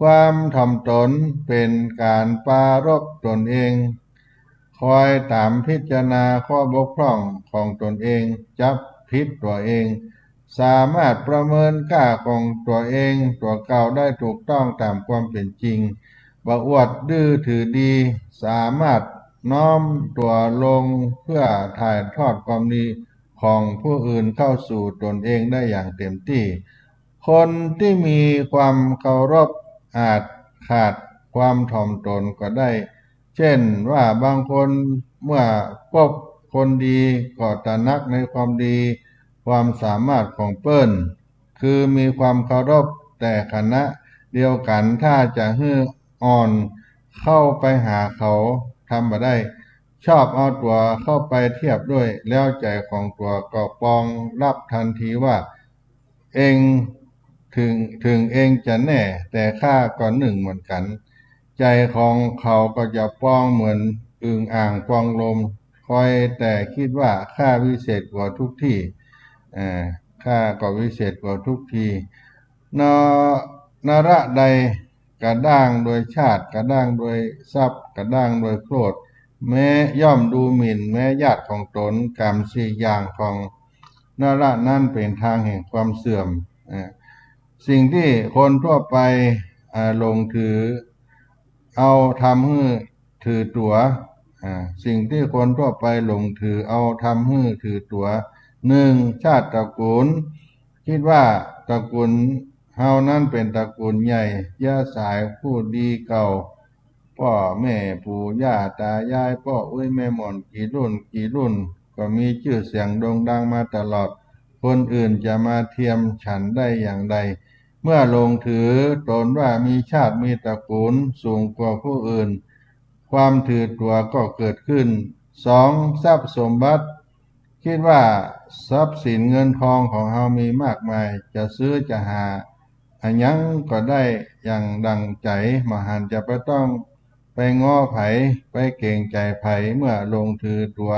[SPEAKER 2] ความถ่อมตนเป็นการปรารภตนเองคอยตามพิจารณาข้อบกพร่องของตนเองจับผิดตัวเอง สามารถประเมินค่าของตัวเองตัวเก่าได้ถูกต้องตามความเป็นจริงบ่อวดดื้อถือดีสามารถน้อมตัวลงเพื่อถ่ายทอดความดีของผู้อื่นเข้าสู่ตนเองได้อย่างเต็มที่คนที่มีความเคารพอาจขาดความถ่อมตนก็ได้เช่นว่าบางคนเมื่อพบคนดีก็ตระหนักในความดีความสามารถของเปิ้นคือมีความเคารพแต่คณะเดียวกันถ้าจะฮื้ออ่อนเข้าไปหาเขาทำบ่ได้ชอบเอาตัวเข้าไปเทียบด้วยแล้วใจของตัวก็ปองรับทันทีว่าเองถึงเองจะแน่แต่ข้าก็หนึ่งเหมือนกันใจของเขาก็จะป้องเหมือนอึ่งอ่างปองลมคอยแต่คิดว่าข้าวิเศษกว่าทุกที่ข้าก็วิเศษกว่าทุกทีนนระใดกระด้างโดยชาติกระด้างโดยทรัพย์กระด้างโดยโกรธแม้ย่อมดูหมิ่นแม้ญาติของตนกรรมสี่อย่างของนระนั้นเป็นทางแห่งความเสื่อมสิ่งที่คนทั่วไปลงถือเอาทำให้ถือตัวสิ่งที่คนทั่วไปหลงถือเอาทำให้ถือตัวหนึ่งชาติตระกูลคิดว่าตระกูลเฮานั้นเป็นตระกูลใหญ่ย่าสายผู้ดีเก่าพ่อแม่ปู่ย่าตายายพ่ออุ้ยแม่หม่อนกี่รุ่นก็มีชื่อเสียงโด่งดังมาตลอดคนอื่นจะมาเทียมฉันได้อย่างใดเมื่อลงถือตนว่ามีชาติมีตระกูลสูงกว่าผู้อื่นความถือตัวก็เกิดขึ้นสองทรัพย์สมบัติคิดว่าทรัพย์สินเงินทองของเฮามีมากมายจะซื้อจะหาอันยังก็ได้อย่างดังใจมหันจะไปต้องไปง้อไผไปเก่งใจไผเมื่อลงถือตัว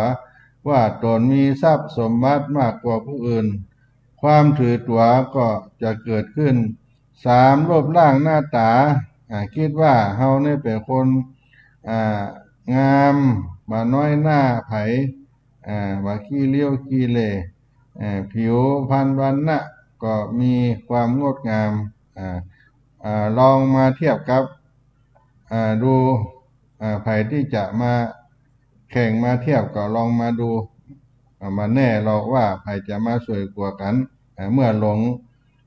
[SPEAKER 2] ว่าตนมีทรัพย์สมบัติมากกว่าผู้อื่นความถือตัวก็จะเกิดขึ้นสามรูปร่างหน้าตาคิดว่าเฮานี่เป็นคนงามบ่น้อยหน้าไผบ่ขี้เลี้ยวขี้เล่ผิวพรรณวรรณะก็มีความงดงามลองมาเทียบกับดูไผที่จะมาแข่งมาเทียบก็ลองมาดูมาแน่หรอกว่าไผจะมาสวยกว่ากันเมื่อหลง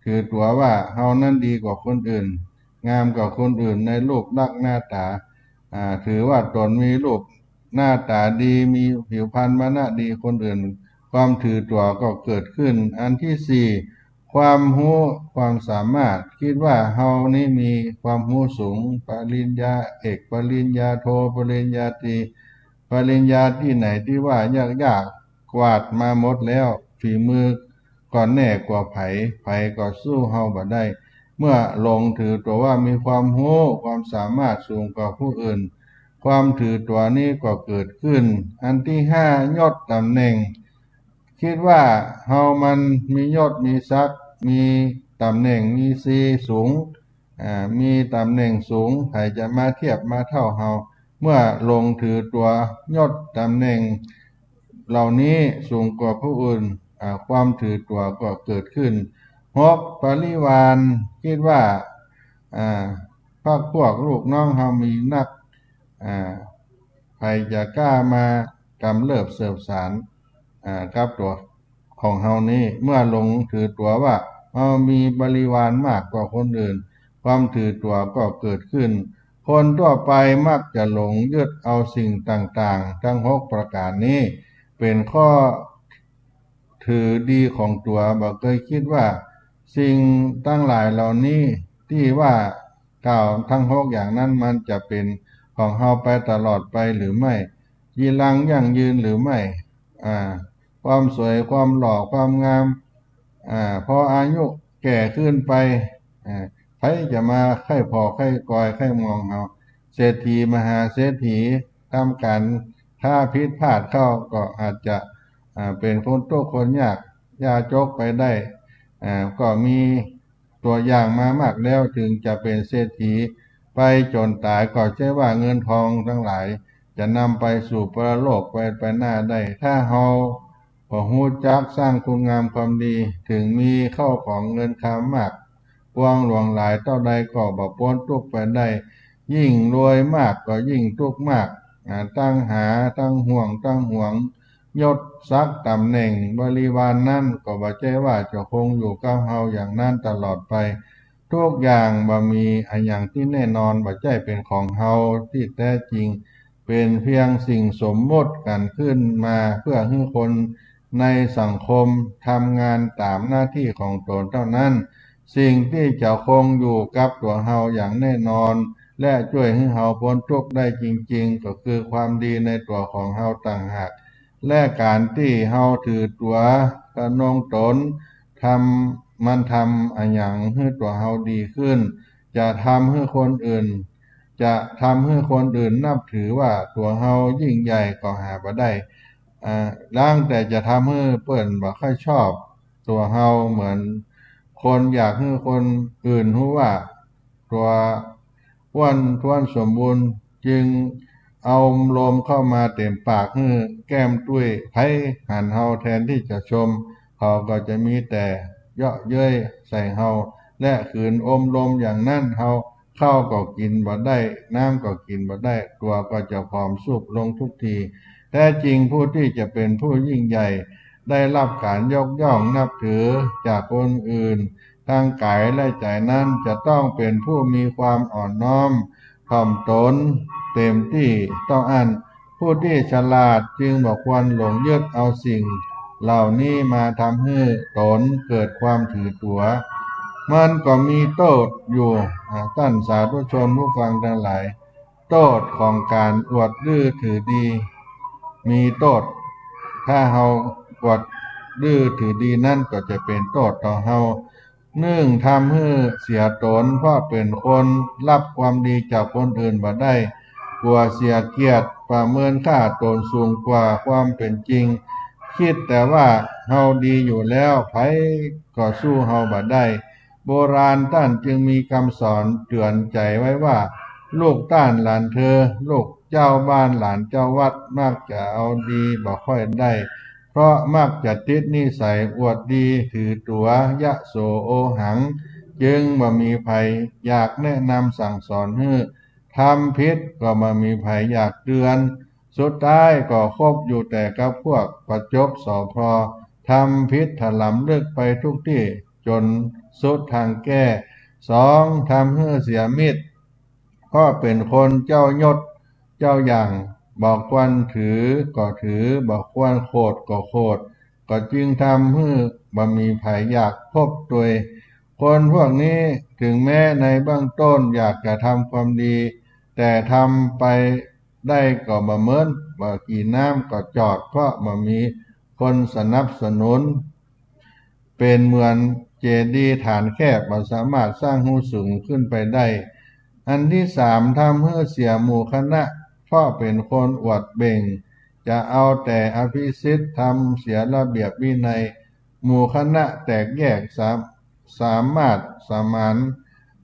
[SPEAKER 2] คือตัวว่าเฮานั้นดีกว่าคนอื่นงามกว่าคนอื่นในรูปลักษณ์หน้าตาถือว่าตนมีรูปหน้าตาดีมีผิวพรรณวรรณะดีคนอื่นความถือตัวก็เกิดขึ้นอันที่สี่ความรู้ความสามารถคิดว่าเฮานี้มีความรู้สูงปริญญาเอกปริญญาโทปริญญาตรีปริญญาที่ไหนที่ว่ายากกวาดมาหมดแล้วฝีมือก่อนแน่กว่าไผก็สู้เฮาบ่ได้เมื่อลงถือตัวว่ามีความรู้ความสามารถสูงกว่าผู้อื่นความถือตัวนี้ก็เกิดขึ้นอันที่ห้ายศตำแหน่งคิดว่าเฮามันมียศมีศักดิ์มีตำแหน่งมีสีสูงมีตำแหน่งสูงใครจะมาเทียบมาเท่าเฮาเมื่อลงถือตัวยศตำแหน่งเหล่านี้สูงกว่าผู้อื่นความถือตัวก็เกิดขึ้นหกปริวารคิดว่าพวกลูกน้องเฮามีนักใครจะกล้ามากำเริบเสบสารกับตัวของเฮานี้เมื่อลงถือตัวว่าเฮามีบริวารมากกว่าคนอื่นความถือตัวก็เกิดขึ้นคนทั่วไปมักจะหลงยึดเอาสิ่งต่างๆทั้ง6ประการนี้เป็นข้อถือดีของตัวบ่เคยคิดว่าสิ่งตั้งหลายเหล่านี้ที่ว่ากล่าวทั้ง6อย่างนั้นมันจะเป็นของเฮาไปตลอดไปหรือไม่ยีรังยั่งยืนหรือไม่ความสวยความหล่อความงามพออายุแก่ขึ้นไปใครจะมาไข้พอไข้กอยไข้มองเฮาเศรษฐีมหาเศรษฐีทำการถ้าผิดพลาดเข้าก็อาจจะเป็นคนโตคนยากจกไปได้ก็มีตัวอย่างมามากแล้วถึงจะเป็นเศรษฐีไปจนตายก็ใช่ว่าเงินทองทั้งหลายจะนำไปสู่ปรโลกไปหน้าได้ถ้าเฮาค ก็ฮู้จักสร้างคุณงามความดีถึงมีเข้าของเงินคำมากกว้างหลวงหลายเท่าใดก็บ่พ้นทุกข์ไปได้ยิ่งรวยมากก็ยิ่งทุกข์มากตั้งหาตั้งห่วงยศศักดิ์ตำแหน่งบริวารนั่นก็บ่ใช่ว่าจะคงอยู่กับเฮาอย่างนั้นตลอดไปทุกอย่างบ่มีอันอย่างที่แน่นอนบ่ใช่เป็นของเฮาที่แท้จริงเป็นเพียงสิ่งสมมติกันขึ้นมาเพื่อให้คนในสังคมทำงานตามหน้าที่ของตนเท่านั้นสิ่งที่จะคงอยู่กับตัวเฮาอย่างแน่นอนและช่วยให้เฮาพ้นทุกข์ได้จริงๆก็คือความดีในตัวของเฮาต่างหากและการที่เฮาถือตัวทะนงตนทำอันอย่างให้ตัวเฮาดีขึ้นจะทำให้คนอื่นนับถือว่าตัวเฮายิ่งใหญ่ก็หาบ่ได้ร่างแต่จะทำให้เปิ้นบ่ค่อยชอบตัวเฮาเหมือนคนอยากให้คนอื่นรู้ว่าตัวอ้วนท้วนสมบูรณ์จึงเอาลมเข้ามาเต็มปากให้แก้มตุ้ยไผหันเฮาแทนที่จะชมเขาก็จะมีแต่เยาะเย้ยใส่เฮาและขืนอมลมอย่างนั้นเฮาข้าวก็กินบ่ได้น้ำก็กินบ่ได้ตัวก็จะผอมสุบลงทุกทีแท้จริงผู้ที่จะเป็นผู้ยิ่งใหญ่ได้รับการยกย่องนับถือจากคนอื่นทางกายและใจนั้นจะต้องเป็นผู้มีความอ่อนน้อมถ่อมตนเต็มที่ต้องอันผู้ที่ฉลาดจึงบ่ควรหลงยึดเอาสิ่งเหล่านี้มาทำให้ตนเกิดความถือตัวมันก็มีโทษอยู่ท่านสาธุชนผู้ฟังทั้งหลายโทษของการอวดดื้อถือดีมีโทษถ้าเฮาอวดดื้อถือดีนั่นก็จะเป็นโทษต่อเฮาทำให้เสียตนเพราะเป็นคนรับความดีจากคนอื่นบ่ได้กลัวเสียเกียรติประเมินค่าตนสูงกว่าความเป็นจริงคิดแต่ว่าเฮาดีอยู่แล้วไผก็สู้เฮาบ่ได้โบราณท่านจึงมีคำสอนเตือนใจไว้ว่าลูกต้านหลานเธอลูกเจ้าบ้านหลานเจ้าวัดมักจะเอาดีบ่ค่อยได้เพราะมักจะติดนิสัยอวดดีถือตัวยะโสโอหังจึงบ่มีภัยอยากแนะนำสั่งสอนให้ทำผิดก็บ่มีภัยอยากเตือนสุดท้ายก็คบอยู่แต่กับพวกประจบสอพอทำผิดถลำลึกไปทุกที่จนสุดทางแก้ทำให้เสียมิตรก็เป็นคนเจ้ายศเจ้าอย่างบอกควรถือก็ถือบอกควรโคดก็โคดก็จึงทำให้บ่มีภัยอยากพบตัวคนพวกนี้ถึงแม้ในเบื้องต้นอยากจะทำความดีแต่ทำไปได้ก็บ่เหมือนบ่กี่น้ำก็จอดเพราะบ่มีคนสนับสนุนเป็นเหมือนเจดีย์ฐานแคบบ่สามารถสร้างหูสูงขึ้นไปได้อันที่ทำให้เสียหมู่คณะเพราะเป็นคนอวดเบ่งจะเอาแต่อภิสิทธิ์ทำเสียระเบียบวินัยหมู่คณะแตกแยกสามารถสมาน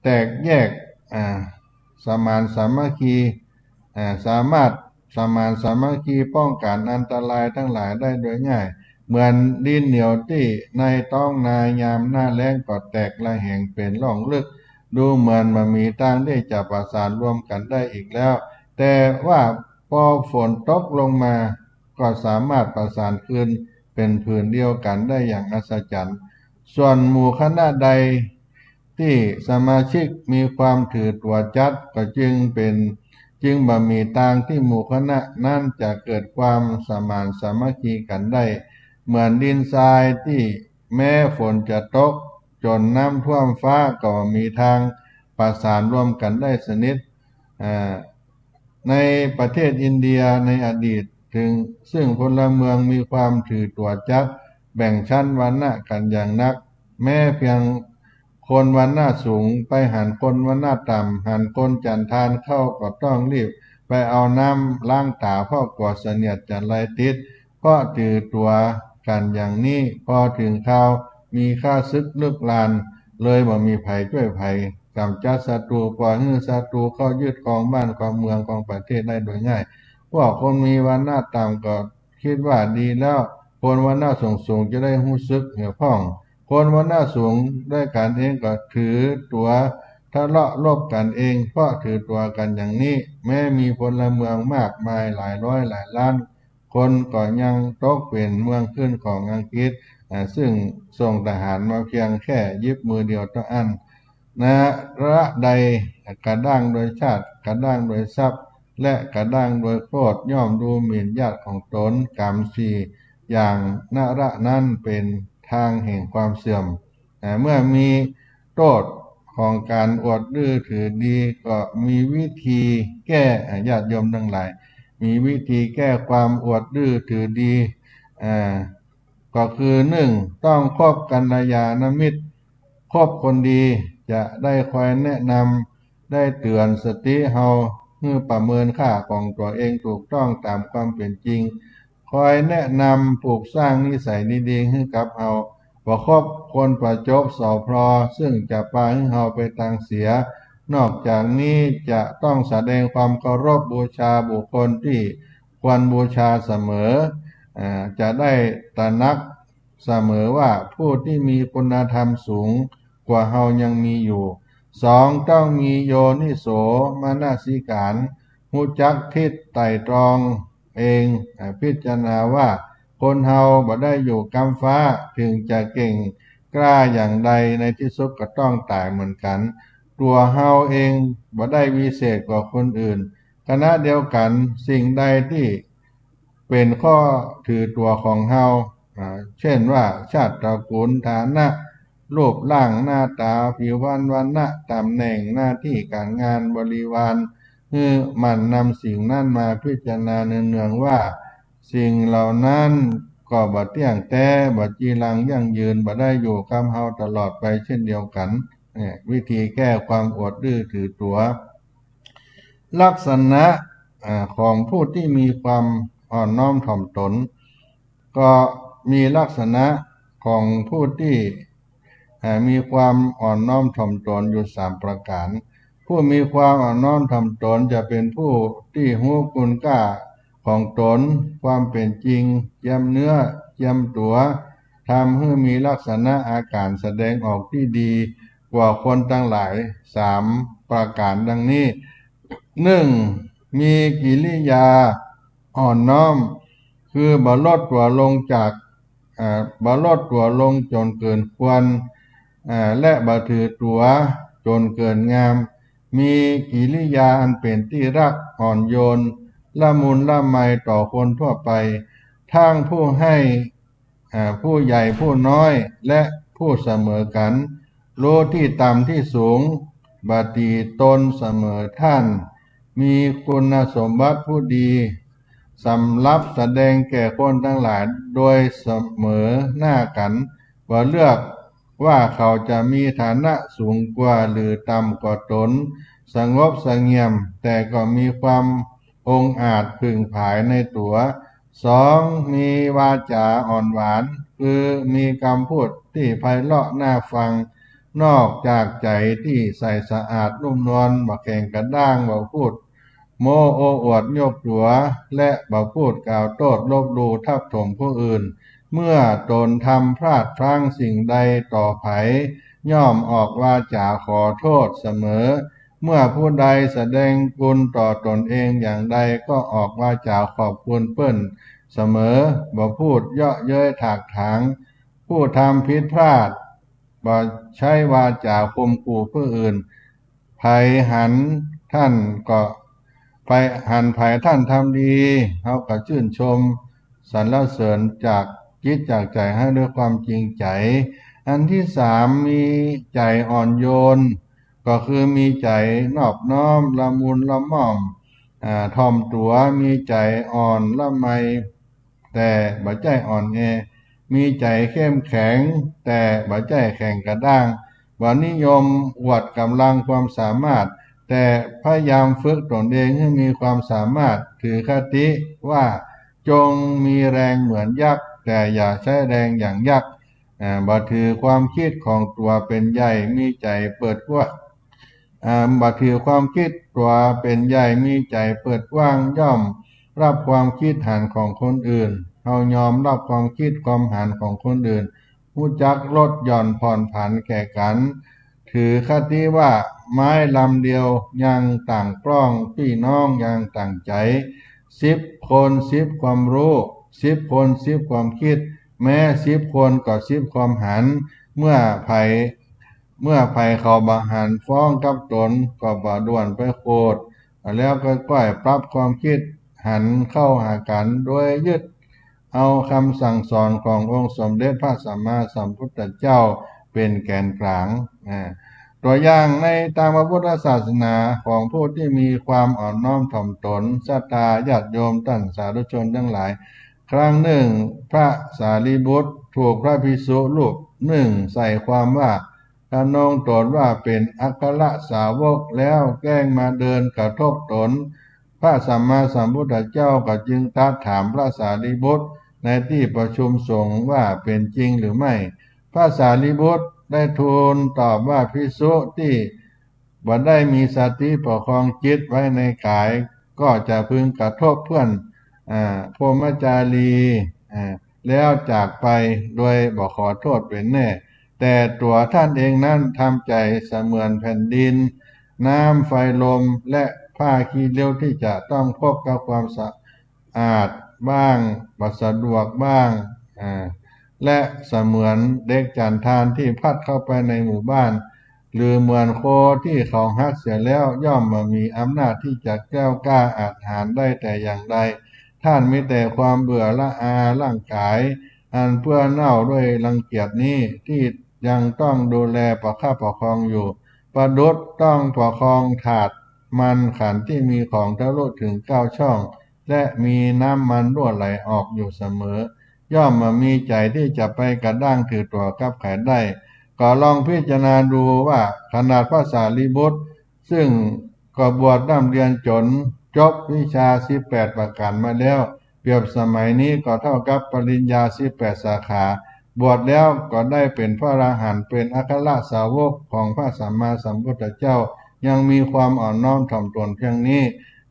[SPEAKER 2] แตกแยกสมานสามัคคีสามารถสมานสามัคคีป้องกันอันตรายทั้งหลายได้โดยง่ายเหมือนดินเหนียวที่ในท้องนายามหน้าแล้งก็แตกละแหงเป็นร่องลึกดูเหมือนมันมีทางที่จะประสานรวมกันได้อีกแล้วแต่ว่าพอฝนตกลงมาก็สามารถประสานคืนเป็นผืนเดียวกันได้อย่างอัศจรรย์ส่วนหมู่คณะใดที่สมาชิกมีความถือตัวจัดก็จึงบ่มีทางที่หมู่คณะนั้นจะเกิดความสมานสามัคคีกันได้เหมือนดินทรายที่แม้ฝนจะตกจนน้ำท่วมฟ้าก็มีทางประสานร่วมกันได้สนิทในประเทศอินเดียในอดีตซึ่งพลเมืองมีความถือตัวจัดแบ่งชั้นวรรณะกันอย่างนักแม้เพียงคนวรรณะสูงไปหันคนวรรณะต่ำหันคนจันทานเข้าก็ต้องรีบไปเอาน้ำล้างตาเพราะกลัวเสนียดจันไรติดเพราะถือตัวกันอย่างนี้พอถึงคราวมีข้าศึกลึกลานเลยบ่มีภัยช่วยภัยกำจัดศัตรูปล่อยให้ศัตรูเข้ายึดครองบ้านครองเมืองครองประเทศได้โดยง่ายพวกคนมีวรรณะต่ำก็คิดว่าดีแล้ว คนวันหน้าสูงจะได้รู้สึกเหี่ยวข้อง คนวันหน้าสูงด้วยกันเองก็ถือตัวทะเลาะลบกันเองเพราะถือตัวกันอย่างนี้แม้มีพลเมืองมากมายหลายร้อยหลายล้านคนก็ยังตกเป็นเมืองขึ้นของอังกฤษซึ่งส่งทหารมาเพียงแค่ยิบมือเดียวเท่านั้นนะระใดกระด้างโดยชาติกระด้างโดยทรัพย์และกระด้างโดยโคตรย่อมดูหมิ่นญาติของตนกรรมสี่อย่างนระนั้นเป็นทางแห่งความเสื่อมเมื่อมีโทษของการอวดดื้อถือดีก็มีวิธีแก้ญาติโยมทั้งหลายมีวิธีแก้ความอวดดื้อถือดีก็คือต้องคบกัลยาณมิตรคบคนดีจะได้คอยแนะนำได้เตือนสติเฮาเพื่อประเมินค่าของตัวเองถูกต้องตามความเป็นจริงคอยแนะนำปลูกสร้างนิสัยดีๆให้กับเฮาบ่คบคนประจบสอพลอซึ่งจะพาให้เฮาไปทางเสียนอกจากนี้จะต้องแสดงความเคารพบูชาบุคคลที่ควรบูชาเสมอจะได้ตระหนักเสมอว่าผู้ที่มีคุณธรรมสูงกว่าเฮายังมีอยู่ต้องมีโยนิโสมนสิการรู้จักคิดไตร่ตรองเองพิจารณาว่าคนเฮาบ่ได้อยู่กำฟ้าถึงจะเก่งกล้าอย่างใดในที่สุดก็ต้องตายเหมือนกันตัวเฮาเองบ่ได้วิเศษกว่าคนอื่นขณะเดียวกันสิ่งใดที่เป็นข้อถือตัวของเฮาเช่นว่าชาติตระกูลฐานะรูปร่างหน้าตาผิวพรรณวรรณะตำแหน่งหน้าที่การงานบริวารมันนำสิ่งนั้นมาพิจารณาเนืองๆว่าสิ่งเหล่านั้นก็บ่เที่ยงแท้บ่จีรังยั่งยืนบ่ได้อยู่กับเฮาตลอดไปเช่นเดียวกันวิธีแก้ความอวดดื้อถือตัวลักษณะของผู้ที่มีความอ่อนน้อมถ่อมตนก็มีลักษณะของผู้ที่มีความอ่อนน้อมถ่อมตนอยู่3ประการผู้มีความอ่อนน้อมถ่อมตนจะเป็นผู้ที่รู้คุณค่าของตนความเป็นจริงเจียมเนื้อเจียมตัวทำให้มีลักษณะอาการแสดงออกที่ดีกว่าคนทั้งหลาย3ประการดังนี้มีกิริยาอ่อนน้อมคือบ่ลดตัวลงจากบ่ลดตัวลงจนเกินควรและบ่ถือตัวจนเกินงามมีกิริยาอันเป็นที่รักอ่อนโยนละมุนละไมต่อคนทั่วไปทั้งผู้ให้ผู้ใหญ่ผู้น้อยและผู้เสมอกันรู้ที่ต่ำที่สูงบัติตนเสมอท่านมีคุณสมบัติผู้ดีสำรับแสดงแก่คนทั้งหลายโดยเสมอหน้ากันว่าเลือกว่าเขาจะมีฐานะสูงกว่าหรือต่ำกว่าตนสงบเสงี่ยมแต่ก็มีความองอาจพึงผายในตัวมีวาจาอ่อนหวานคือมีคำพูดที่ไพเราะน่าฟังนอกจากใจที่ใสสะอาดนุ่มนวลบ่แข็งกระด้างบ่พูดโม้โอ้อวดยกตัวและบ่พูดกล่าวโทษลบหลู่ทับถมผู้อื่นเมื่อตนทำพลาดพลั้งสิ่งใดต่อไผย่อมออกวาจาขอโทษเสมอเมื่อผู้ใดแสดงคุณต่อตนเองอย่างใดก็ออกวาจาขอบคุณเปิ้นเสมอบ่พูดเยาะเย้ยถากถางผู้ทำผิดพลาดบ่ใช้วาจาข่มขู่ผู้อื่นไผหันท่านก็ไปหันไผท่านทำดีเฮาก็ชื่นชมสรรเสริญจากจิตจากใจให้ด้วยความจริงใจอันที่3มีใจอ่อนโยนก็คือมีใจนอบน้อมละมุนละม่อมถ่อมตัวมีใจอ่อนละไมแต่บ่ใจอ่อนแอมีใจเข้มแข็งแต่บ่ใจแข็งกระด้างบ่นิยมอวดกำลังความสามารถแต่พยายามฝึกตนเองให้มีความสามารถถือคติว่าจงมีแรงเหมือนยักษ์แต่อย่าใช้แรงอย่างยักษ์บ่ถือความคิดของตัวเป็นใหญ่มีใจเปิดกว้างบ่ถือความคิดตัวเป็นใหญ่มีใจเปิดกว้างย่อมรับความคิดหันของคนอื่น เฮายอมรับความคิดความเห็นของคนอื่นรู้จักลดหย่อนผ่อนผันแก่กันถือคติว่าไม้ลำเดียวยังต่างปล้องพี่น้องยังต่างใจ10 คน10ความรู้10 คน10ความคิดแม้10 คนก็10ความหันเมื่อไผเขาบาหันฟ้องกับตนก็บ่ด่วนไปโคดแล้วก็ก้อยปรับความคิดหันเข้าหากันโดยยึดเอาคำสั่งสอนขององค์สมเด็จพระสัมมาสัมพุทธเจ้าเป็นแกนกลางตัวอย่างในตามพระพุทธศาสนาของผู้ที่มีความอ่อนน้อมถ่อมตนศรัทธาญาติโยมท่านสาธุชนทั้งหลายครั้งหนึ่งพระสารีบุตรถูกพระภิกษุรูปหนึ่งใส่ความว่าทานองตนว่าเป็นอัครสาวกแล้วแกล้งมาเดินกระทบตนพระสัมมาสัมพุทธเจ้าก็จึงตรัสถามพระสารีบุตรในที่ประชุมสงฆ์ว่าเป็นจริงหรือไม่พระสารีบุตรได้ทูลตอบว่าภิกษุที่บ่ได้มีสติประคองจิตไว้ในกายก็จะพึงกระทบเพื่อนพรหมจารีแล้วจากไปโดยบ่ขอโทษเป็นแน่แต่ตัวท่านเองนั้นทำใจเสมือนแผ่นดินน้ำไฟลมและผ้าขี้ริ้วที่จะต้องพบกับความสะอาดบ้างบ่สะดวกบ้างและเสมือนเด็กจันทานที่พัดเข้าไปในหมู่บ้านหรือเหมือนโคที่เขาหักเสียแล้วย่อมมามีอำนาจที่จะแก้วกล้าอาจหารได้แต่อย่างใดท่านมีแต่ความเบื่อละอาร่างกายอันเปื้อนเน่าด้วยรังเกียจนี้ที่ยังต้องดูแลประคับประคองอยู่ประดุจต้องประคองถาดมันขันที่มีของทะลุถึง9 ช่องและมีน้ำมันรั่วไหลออกอยู่เสมอย่อมมามีใจที่จะไปกระด้างถือตัวกับไขได้ก็ลองพิจารณาดูว่าขนาดพระสารีบุตรซึ่งก็บวชร่ำเรียนจนจบวิชา18ประการมาแล้วเปรียบสมัยนี้ก็เท่ากับปริญญา18สาขาบวชแล้วก็ได้เป็นพระอรหันต์เป็นอัครสาวกของพระสัมมาสัมพุทธเจ้ายังมีความอ่อนน้อมถ่อมตนเพียงนี้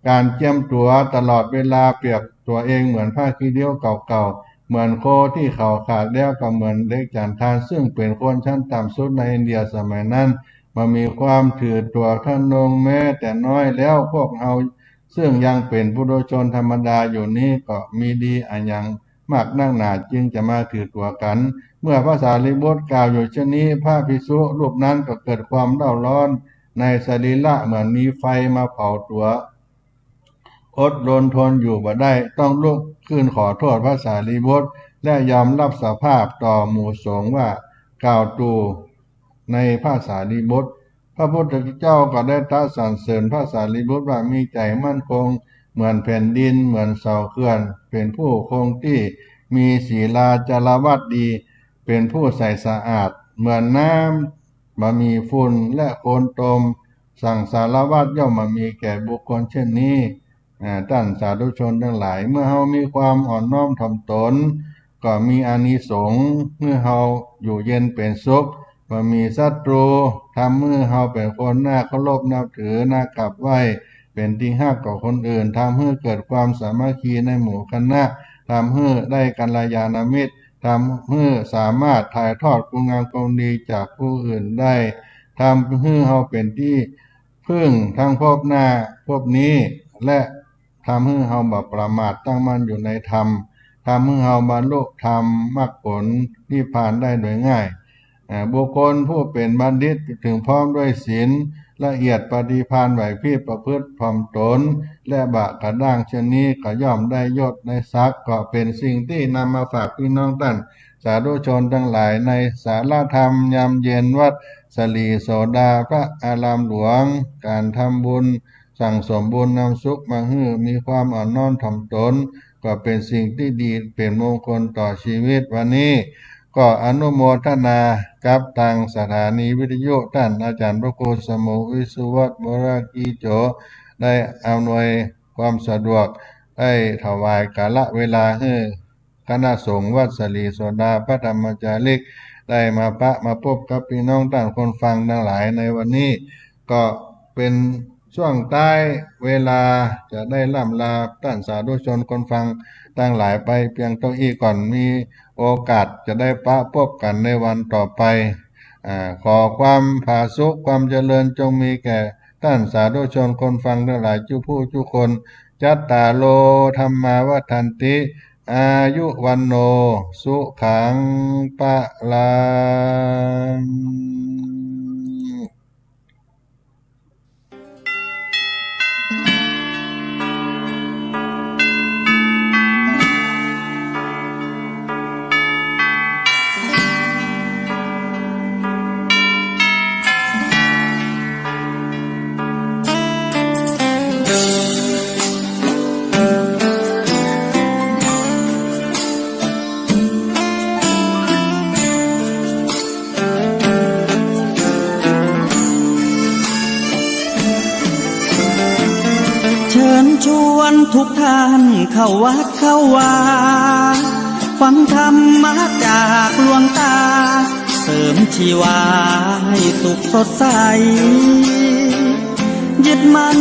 [SPEAKER 2] การเจียมตัวตลอดเวลาเปรียบตัวเองเหมือนผ้าขี้ริ้วเก่าๆเหมือนโคที่เขาขาดแล้วก็เหมือนเด็กจันทานซึ่งเป็นคนชั้นต่ำสุดในอินเดียสมัยนั้นมามีความถือตัวทะนงแม้แต่น้อยแล้วพวกเราซึ่งยังเป็นปุถุชนธรรมดาอยู่นี้ก็มีดีอันยังมากนักหนาจึงจะมาถือตัวกันเมื่อพระสารีบุตรกล่าวอยู่เช่นนี้พระภิกษุรูปนั้นก็เกิดความเร่าร้อนในสรีระเหมือนมีไฟมาเผาตัวอดรนทนอยู่บ่ได้ต้องลุกขึ้นขอโทษพระสารีบุตรและยอมรับสภาพต่อหมู่สงฆ์ว่ากล่าวตูในพระสารีบุตรพระพุทธเจ้าก็ได้ตรัสสรรเสริญพระสารีบุตรว่ามีใจมั่นคงเหมือนแผ่นดินเหมือนเสาเขื่อนเป็นผู้คงที่มีศีลาจารวัตดีเป็นผู้ใสสะอาดเหมือนน้ำบ่มีฝุ่นและโคลนตมสังสารวัฏย่อมมามีแก่บุคคลเช่นนี้ท่านสาธุชนทั้งหลายเมื่อเฮามีความอ่อนน้อมถ่อมตนก็มีอานิสงส์เมื่อเฮาอยู่เย็นเป็นสุขบ่มีศัตรูทำเมื่อเฮาเป็นคนน่าเคารพนับถือน่ากราบไหว้เป็นที่ฮักกับคนอื่นทำให้เกิดความสามัคคีในหมู่คณะทำให้ได้กัลยาณมิตรทำให้สามารถถ่ายทอดคุณงามความดีจากผู้อื่นได้ทำให้เฮาเป็นที่พึ่งทั้งภพหน้าภพนี้และทำให้เฮาบ่ประมาทตั้งมั่นอยู่ในธรรมทำให้เฮาบรรลุธรรมมรรคผลนิพพานได้โดยง่ายบุคคลผู้เป็นบัณฑิตถึงพร้อมด้วยศีลละเอียดปฏิภาณไหวพริบประพฤติถ่อมตนและบะกระด้างเช่นนี้ก็ย่อมได้ยศในศักดิ์ก็เป็นสิ่งที่นำมาฝากพี่น้องท่านสาธุชนทั้งหลายในสาระธรรมยามเย็นวัดสลีโสดาพระอารามหลวงการทำบุญสั่งสมบุญนำสุขมาให้มีความอ่อนน้อมถ่อมตนก็เป็นสิ่งที่ดีเป็นมงคลต่อชีวิตวันนี้ก็อนุโมทนากับทางสถานีวิทยุท่านอาจารย์พระครูสมุวิสุวัตรบรากีโจได้อำนวยความสะดวกได้ถวายกาลเวลาให้คณะสงฆ์วัดสลีโสดาพระธรรมจาริกได้มาพบกับพี่น้องท่านคนฟังทั้งหลายในวันนี้ก็เป็น ช่วงใต้เวลาจะได้ล่ำลาท่านสาธุชนคนฟังตั้งหลายไปเพียงเท่าอี้ก่อนมีโอกาสจะได้ปะพบกันในวันต่อไปขอความผาสุกความเจริญจงมีแก่ท่านสาธุชนคนฟังทั้งหลายทุกผู้ทุกคนจัตตาโลธรรมาวัฏันติอายุวันโนสุขังปะลัง
[SPEAKER 4] เชิญชวนทุกท่านเข้าวัดเข้าวาฟังธรรมะจากหลวงตา เสริมชีวาให้สุขสดใสยึดมั่น